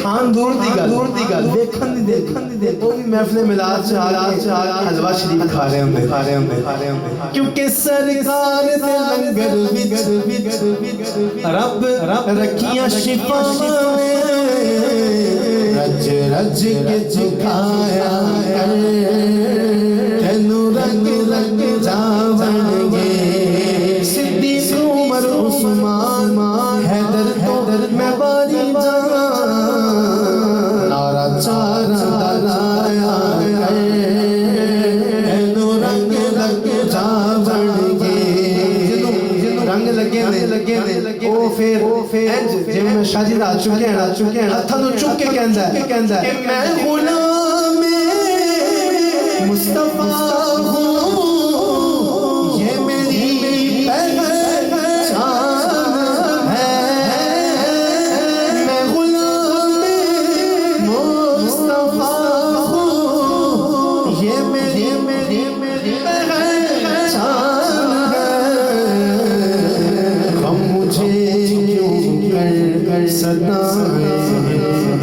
کھان دور دی گل ویکھن دی وہ بھی محفل میلاد چ حلوہ شریف کھا رہے ہوندے کیونکہ سرکار دے لنگر وچ رب رکھیاں شفاواں نے رج کے چکھایا تینوں رنگ لگ جاوے صدیق عمر عثمان حیدر تو میں باری جان نعرہ چارا لایا تینوں رنگ لگ جاوے رنگ لگے نے او پھر جے میں شادی دا چکے ہیں ہتھاں نوں چک کے کہندا ہے کہ میں غلام مصطفیٰ ہوں یہ میری پہچان ہے میں غلام مصطفیٰ ہوں یہ میری پہچان ہے. ہم مجھے کیوں کر ستائیں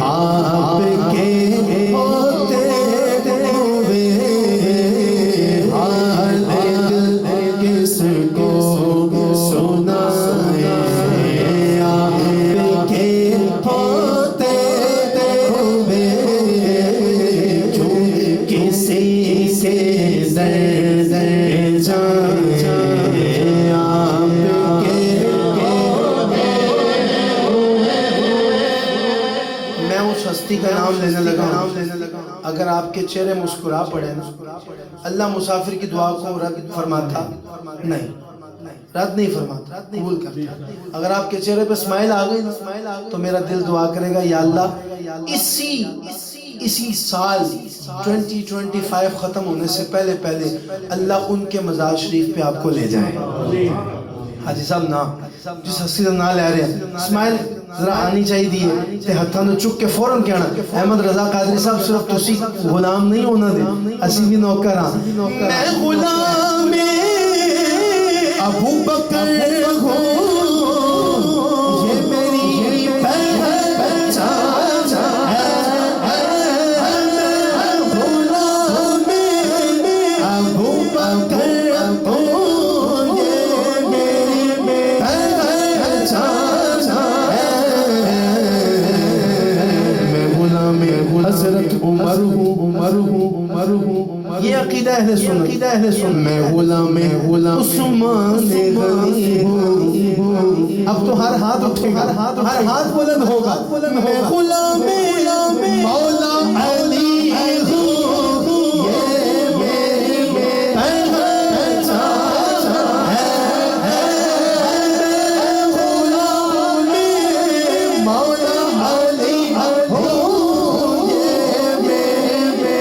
آپ کے ہوتے ہوئے حال دل کس کو سنائیں آپ کے ہوتے ہوئے کیوں کسی سے درد جائیں آپ کے. میں اس ہستی کا نام لینے لگا اگر آپ کے چہرے مسکرا پڑے نا اللہ مسافر کی دعا کو رد فرماتا نہیں رد نہیں فرماتا قبول کرتا. اگر آپ کے چہرے پہ اسمائل آ گئی نا تو میرا دل دعا کرے گا یا اللہ اسی اسی سال 2025 ختم ہونے سے پہلے اللہ ان کے مزار شریف پہ آپ کو لے جائے. حاجی صاحب نا جس ہستی کا نام لے رہے ہیں اسماعیل ذرا آنی چاہیے تے ہتھاں نوں چک کے فوراً کہنا احمد رضا قادری صاحب صرف تسی غلام نہیں ہونا دے اسی بھی نوکر ہاں. میں غلام ابو بکر ہوں یہ میری پہچان ہے. غلام ابو بکر ہوں یہ میری پہچان ہے. میں غلام حضرت عمر ہوں یہ عقیدہ اہل سنت. میں غلام عثمان غنی ہوں. اب تو ہر ہاتھ اٹھے گا ہر ہاتھ بلند ہوگا. میں غلام مولا علی ہوں یہ میری پہچان ہے. غلام مولا علی ہوں یہ میری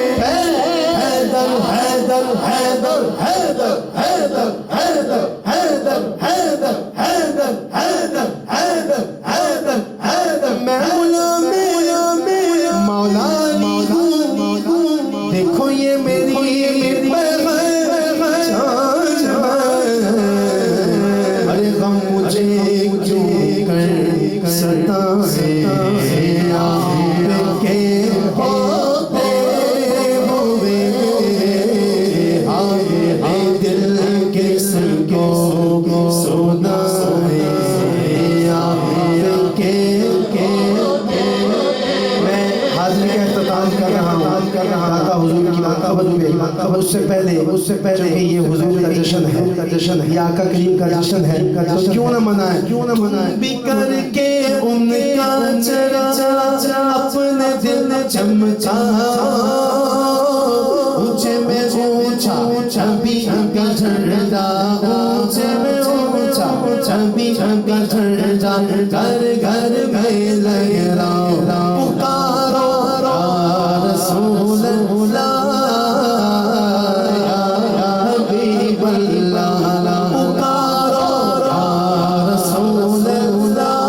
حیدر حیدر حیدر حیدر حیدر حیدر حیدر حیدر حیدر حیدر حیدر حیدر حیدر. میں غلام مولا علی ہوں دیکھو یہ میری پہچان ہے. ارے غم مجھے کیوں کر ستائے آپ کے ہوتے ہوئے دل کس کو سنائے آپ کے. میں حاضری کا اختتام کر رہا ہوں آقا حضور کی خبر اس سے پہلے کہ یہ حضور کا جشن ہے یہ آقا کریم کا جشن ہے تو کیوں نہ منائیں بکر کے ان کا چرچا اپنے دل چمچا اونچے میں اونچا چبی کا جھنڈا اونچے میں اونچا چبی کا جھنڈا گھر گھر میں لہراؤ پکارو رسول اللہ یا حبیب اللہ پکارو رسول اللہ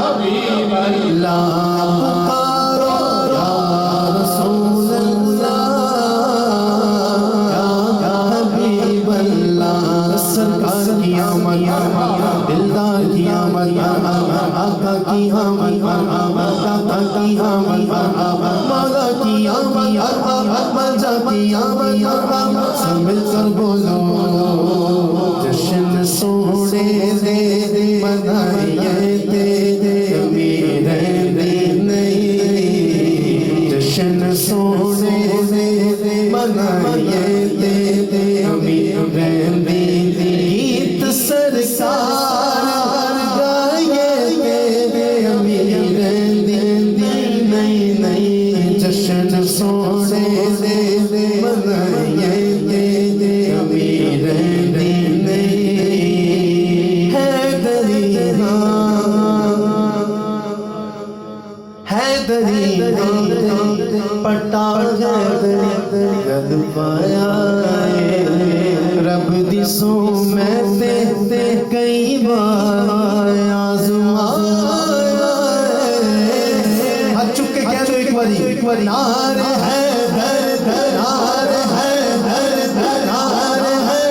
حبیب اللہ پکارو رسول اللہ یا حبیب اللہ. سرکار کی آمد دلدار کی آمد آقا کی آمد آقا کی آمد مولا کی آمد ملجا کی آمد سب مل کر بولو جشن سونے دے منائیے دے امیر دین نہیں. جشن سونے دے منائیے دے امیر دین گیت سرکار گائیے دے امیر دین نہیں. جشن سونے دے منائیے دے امیر دین نہیں. حیدری پٹا گل پایا رب دی سو میں تے کئی بار آزمایا. ہاتھ چک کے کہہ دو ایک باری نار ہے نار ہے نار ہے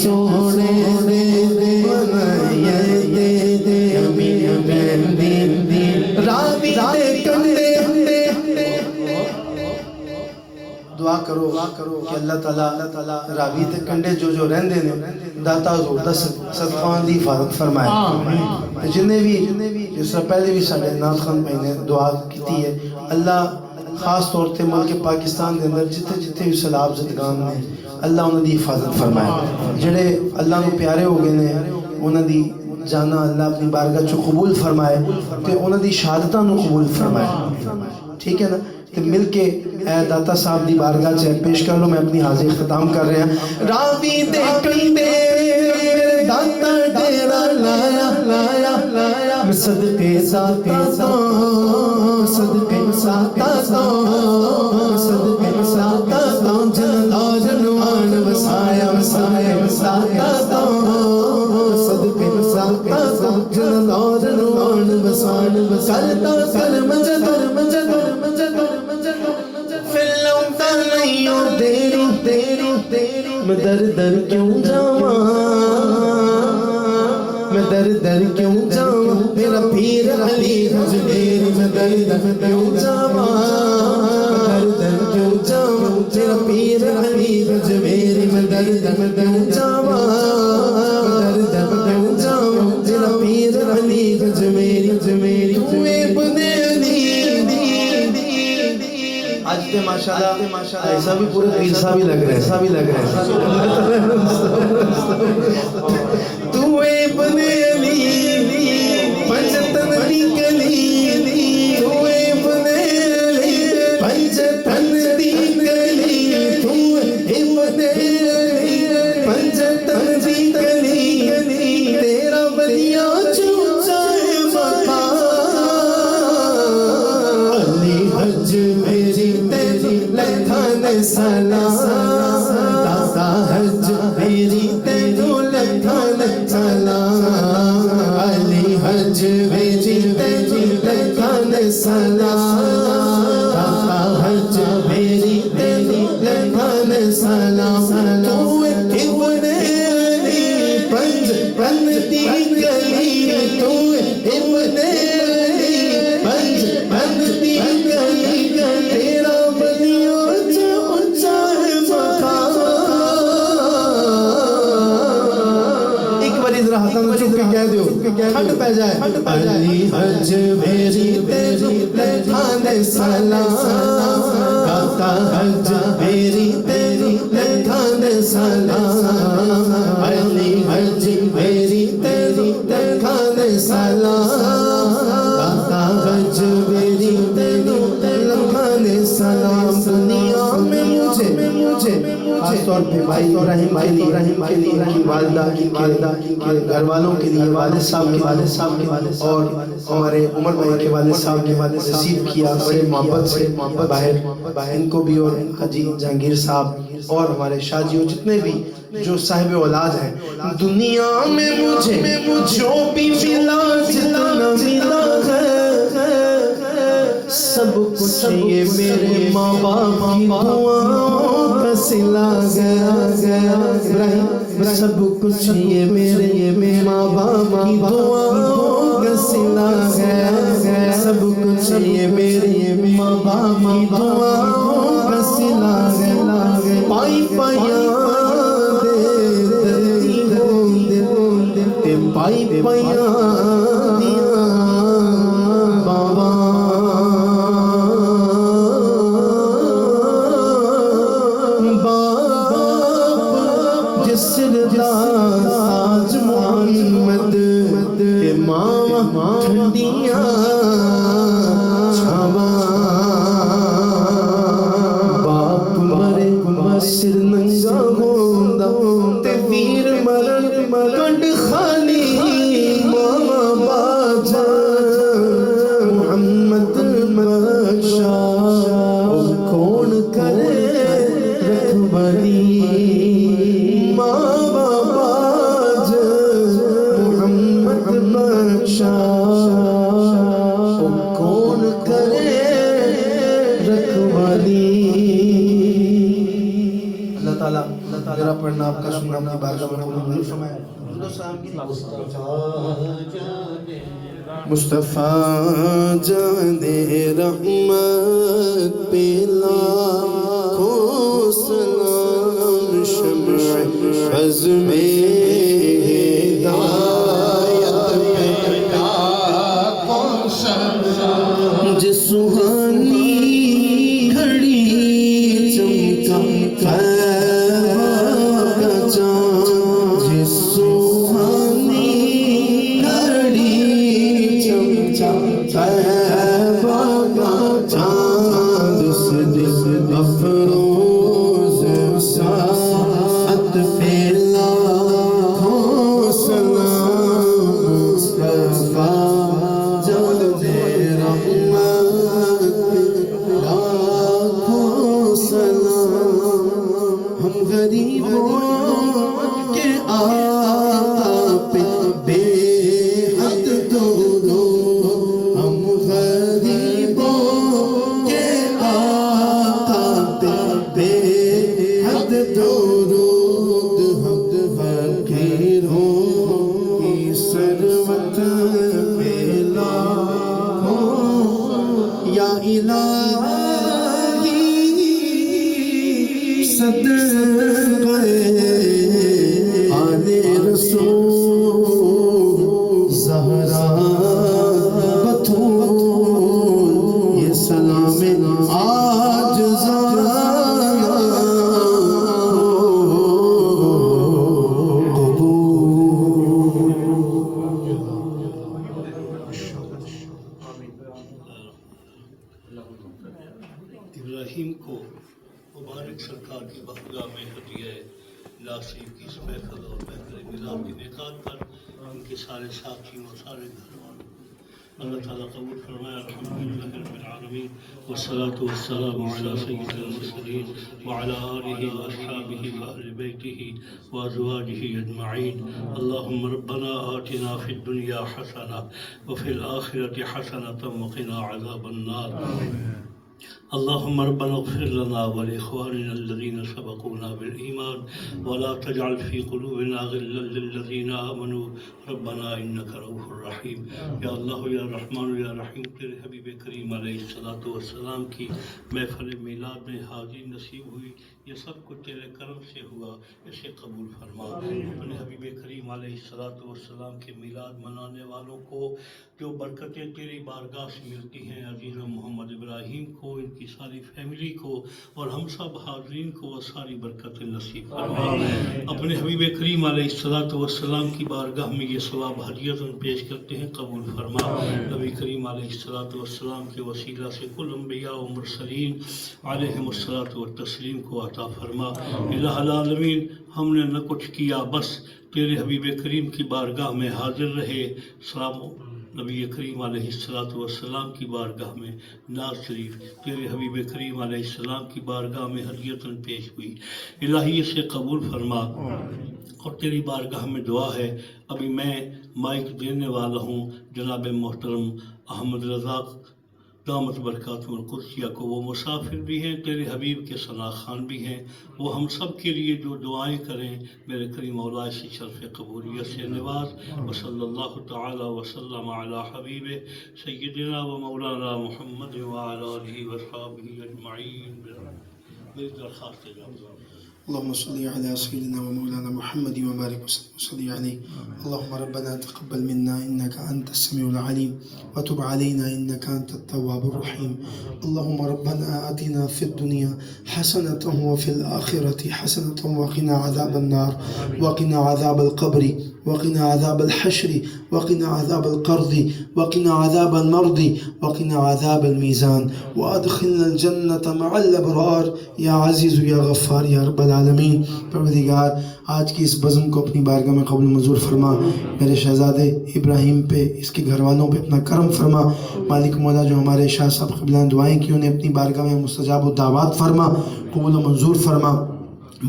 سونے دعا کرو کہ اللہ تعالیٰ راوی تے کنڈے جو رہندے نے داتا حضور دا صدقان دی حفاظت فرمائے. جنہیں بھی جس طرح پہلے بھی ساڈے نعت خان بھائی نے دعا کیتی ہے اللہ خاص طور تے ملک پاکستان دے اندر جتھے بھی سیلاب زدگان نے اللہ انہاں دی حفاظت فرمائے. جڑے اللہ نو پیارے ہو گئے نے انہاں دی جانا اللہ اپنی بارگاہ چ قبول فرمائے تے انہاں دی شہادتاں نو قبول فرمائے. ٹھیک ہے نا. تے مل کے اے داتا صاحب دی بارگاہ چ پیش کر لو. میں اپنی حاضری ختم کر رہا. راوی دے کندے میرے داتا ڈیرا لایا لایا لایا میں صدقے ساتا صدقے ساتا صدقے ساتا جنوان وسایا وسایا وساتا صدقے ساتا جنوان وسان وسالتا کرم جدر مجدر فلم تا نہیں ہو تیری تیری تیری میں در در کیوں جاواں میں در در کیوں جاواں میرا پیر علی حجویر میں در در کیوں جاواں در در کیوں جاواں میرا پیر علی حجویر میں در در کیوں جاواں در در کیوں جاواں میرا پیر علی حجویر حجویر تو ابن علی. آج تے ماشاءاللہ ایسا بھی پورے پیر صاحب ہی لگ رہے ہیں, ایسا بھی لگ رہے ہیں. تو ابن علی پنجتن دی گلی, تو ابن علی پنجتن دی گلی, تو ابن علی پنجتن دی گلی, تیرا بلیا چونچا مقام علی حج میری تیری لکھان سلام داتا حج میری تیرو لکھان سلام علی حج میری تیری لکھان سلام داتا حج میری تیری لکھان سلام. تو ابن علی پنج پن دی گلی, تو ابن علی پنج پن دی گلی, تیرا بلیوں جو اونچا ہے مقام. ایک باری ذرا ہاتھوں میں چپ کے کہہ دیو, ٹھنڈ پہ جائے. علی حج میری تیری لکھان سلام داتا حج میری تیری لکھان سلام علی حج میری تیری لکھان سلام داتا حج میری تیری لکھان سلام. دنیا میں مجھے خاص طور پہ بھائی ابراہیم علی کی والدہ کی گھر والوں کے لیے, والد صاحب کے اور ہمارے عمر بھائی کے والد صاحب کے رسیو کیا بڑے محبت سے باہر, ان کو بھی اور حاجی جہانگیر صاحب اور ہمارے شاہ جی جتنے بھی جو صاحب اولاد ہیں. دنیا میں مجھے جو بھی ملا جتنا ملا ہے سب کچھ یہ میرے ماں باپ کی دعاؤں کا صلہ گیا ابراہیم, سب کچھ یہ میرے ماں باپ کی دعاؤں کا صلہ گیا, سب کچھ یہ میرے ماں باپ کی دعاؤں کا صلہ گیا. پائی پائیاں دیتی ہوں تے پائی پائیاں بابا ساج محمد امام ٹھنڈیاں چھاواں باپ مرے سر ننگا ہوندا تے ویر مرن کنڈ خالی ماما باجا محمد بخشا کون کرے رکھوری کون کرے رکھوالی. اللہ تعالیٰ میرا پڑھنا آپ کا سننا اپنی بارگاہ میں قبول فرمائے. مصطفیٰ جان رحمت پہ لاکھوں سلام شمع عزم سہانی گھڑی چمکا کا چاند, جس سہانی گھڑی چمکا کا چاند الہی صدقے آل رسول زہرا بطول یہ سلام عاجزانہ ابراہیم کو مبارک سرکار کی بارگاہ میں ہدیہ ناصیب کی اس محفل اور بہترین میلاد کے انعقاد پر ان کے سارے ساتھیوں اور سارے گھر والوں اللہ تعالیٰ قبول فرمائے. الحمدللہ رب العالمین والصلاة والسلام علی سید المرسلین وعلی آلہ واصحابہ واہل بیتہ وازواجہ اجمعین. اللہم ربنا آتنا فی الدنیا حسنہ وفی الآخرۃ حسنۃ وقنا عذاب النار. اللهم ربنا اغفر لنا ولإخواننا الذين سبقونا بالإيمان ولا تجعل في قلوبنا غلا للذين آمنوا ربنا إنك رؤوف رحيم. یا اللہ یا رحمان یا رحیم، تیرے حبیب کریم علیہ السلام کی محفل میلاد میں حاضری نصیب ہوئی، یہ سب کچھ تیرے کرم سے ہوا، اسے قبول فرما. اپنے حبیب کریم علیہ السلام کے میلاد منانے والوں کو جو برکتیں تیری بارگاہ سے ملتی ہیں، عزیز محمد ابراہیم کو، ان کی ساری فیملی کو اور ہم سب حاضرین کو وہ ساری برکتیں نصیب فرما. اپنے حبیب کریم علیہ السلام کی بارگاہ میں یہ ثواب ہدیت پیش کرتے ہیں، قبول فرما. نبی کریم علیہ السلام کے وسیلہ سے کل انبیاء و مرسلین علیہم التسلیم کو عطا فرما. الہ العالمین، ہم نے نہ کچھ کیا، بس تیرے حبیب کریم کی بارگاہ میں حاضر رہے. سلام نبی کریم علیہ السلام کی بارگاہ میں ناز شریف تیرے حبیب کریم علیہ السلام کی بارگاہ میں ہدیتاً پیش ہوئی. الہی اسے قبول فرما. اور تیری بارگاہ میں دعا ہے، ابھی میں مائک دینے والا ہوں جناب محترم احمد رضا دامت برکاتہ القدسیہ کو. وہ مسافر بھی ہیں، تیرے حبیب کے ثنا خان بھی ہیں. وہ ہم سب کے لیے جو دعائیں کریں، میرے کریم مولا سے شرف قبولیت سے نواز. وصلی اللہ تعالی وسلم علی حبیب سیدنا و مولانا محمد وعلی آلہ وصحبہ اجمعین. میری درخواست ہے اللهم صل على سيدنا ومولانا محمد وبارك وسلم عليه. اللهم ربنا تقبل منا إنك أنت السميع العليم وتب علينا إنك أنت التواب الرحيم. اللهم ربنا آتنا في الدنيا حسنة وفي الآخرة حسنة وقنا عذاب النار وقنا عذاب القبر وقنا عذاب الحشر وقنا عذاب القرض وقنا عذاب المرض وقنا عذاب الميزان وأدخلنا الجنة مع الأبرار يا عزيز يا غفار يا رب العالمین. پروردگار، آج کی اس بزم کو اپنی بارگاہ میں قبول منظور فرما. میرے شہزادے ابراہیم پہ، اس کے گھر والوں پہ اپنا کرم فرما. مالک مولا، جو ہمارے شاہ صاحب قبلہ دعائیں کی انہیں اپنی بارگاہ میں مستجاب و دعوات فرما، قبول و منظور فرما.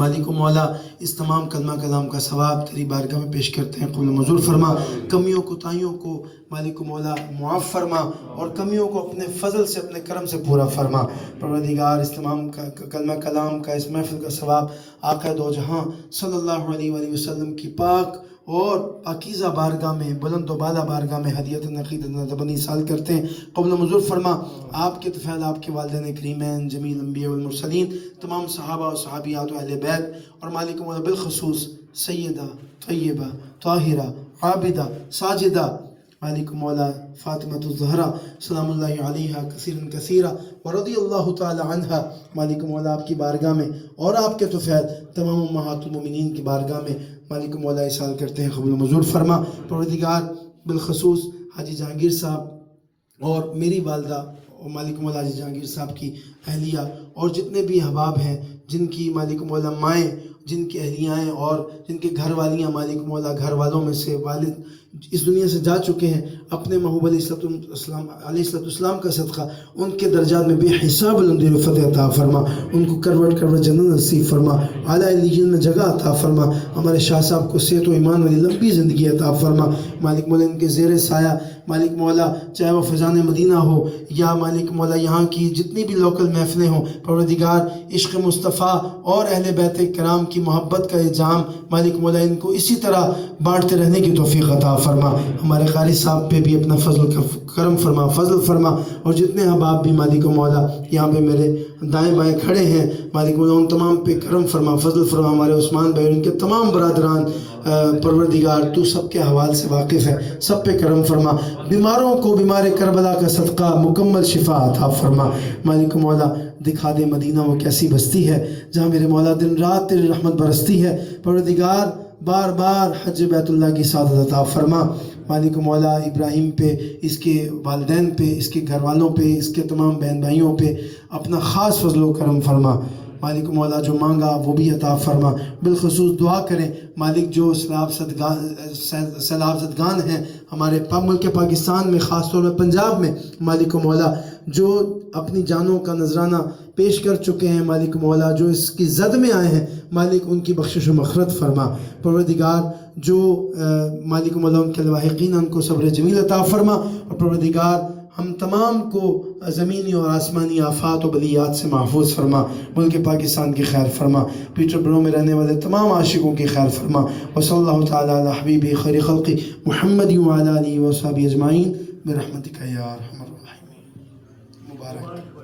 مالک و مولا، اس تمام کلمہ کلام کا ثواب تیری بارگاہ میں پیش کرتے ہیں، قبول و منظور فرما. کمیوں کوتاہیوں کو مالک و مولا معاف فرما، اور کمیوں کو اپنے فضل سے، اپنے کرم سے پورا فرما. پروردگار، اس تمام کلمہ کلام کا، اس محفل کا ثواب آقا دو جہاں صلی اللہ علیہ وآلہ وسلم کی پاک اور پاکیزہ بارگاہ میں، بلند و بالا بارگاہ میں ہدیت عقیدت بنی سال کرتے ہیں، قبول منظور فرما. آپ کے طفیل، آپ کے والدین کریمین، جمیل انبیاء والمرسلین، تمام صحابہ و صحابیات و اہل بیت، اور مالک مولا بالخصوص سیدہ طیبہ طاہرہ عابدہ ساجدہ مالک مولا فاطمۃ الزہرا سلام اللہ علیہا کثیرا کثیرا ورضی اللہ تعالی عنہا. مالک مولا، آپ کی بارگاہ میں اور آپ کے طفیل تمام امہات المومنین کی بارگاہ میں مالک مولا احسان کرتے ہیں، قبول منظور فرما. پروردگار، بالخصوص حاجی جہانگیر صاحب اور میری والدہ اور مالک مولا حاجی جہانگیر صاحب کی اہلیہ اور جتنے بھی احباب ہیں جن کی مالک مولا مائیں، جن کی اہلیاں اور جن کے گھر والیاں مالک مولا گھر والوں میں سے والد اس دنیا سے جا چکے ہیں، اپنے محبوب علیہ السلام کا صدقہ ان کے درجات میں بے حساب بلندی و فتح عطا فرما. ان کو کروٹ کروٹ جنت نصیب فرما، اعلیٰ علیین میں جگہ عطا فرما. ہمارے شاہ صاحب کو صحت و ایمان والی لمبی زندگی عطا فرما. مالک مولا، ان کے زیر سایہ مالک مولا، چاہے وہ فیضان مدینہ ہو یا مالک مولا یہاں کی جتنی بھی لوکل محفلیں ہوں، پروردگار عشق مصطفیٰ اور اہل بیت کرام کی محبت کا یہ جام مالک مولا ان کو اسی طرح بانٹتے رہنے کی توفیق عطا فرما. ہمارے قاری صاحب پہ بھی اپنا کرم فرما، فضل فرما، اور جتنے احباب بھی مالک مولا یہاں پہ میرے دائیں بائیں کھڑے ہیں مالک مولا ان تمام پہ کرم فرما، فضل فرما. ہمارے عثمان بھائی اور ان کے تمام برادران پروردگار تو سب کے احوال سے واقف ہے، سب پہ کرم فرما. بیماروں کو بیمار کربلا کا صدقہ مکمل شفا عطا فرما. مالک مولا دکھا دے مدینہ وہ کیسی بستی ہے جہاں میرے مولا دن رات تیری رحمت برستی ہے. پروردگار بار بار حج بیت اللہ کی سعادت عطا فرما. مالک مولا ابراہیم پہ، اس کے والدین پہ، اس کے گھر والوں پہ، اس کے تمام بہن بھائیوں پہ اپنا خاص فضل و کرم فرما. مالک مولا جو مانگا وہ بھی عطا فرما. بالخصوص دعا کریں مالک جو سیلاب زدگان ہیں ہمارے ملک پاکستان میں، خاص طور میں پنجاب میں، مالک مولا جو اپنی جانوں کا نذرانہ پیش کر چکے ہیں، مالک مولا جو اس کی زد میں آئے ہیں، مالک ان کی بخشش و مغفرت فرما. پروردگار جو مالک مولا ان کے لواحقین ان کو صبر جمیل عطا فرما. اور پروردگار ہم تمام کو زمینی اور آسمانی آفات و بلیات سے محفوظ فرما. ملک پاکستان کی خیر فرما. پیٹر برو میں رہنے والے تمام عاشقوں کی خیر فرما. وصلی اللہ تعالی علی حبیب خیر خلقی محمد وعلی آلہ وصحبہ اجمعین برحمتک یا ارحم الراحمین. مبارک.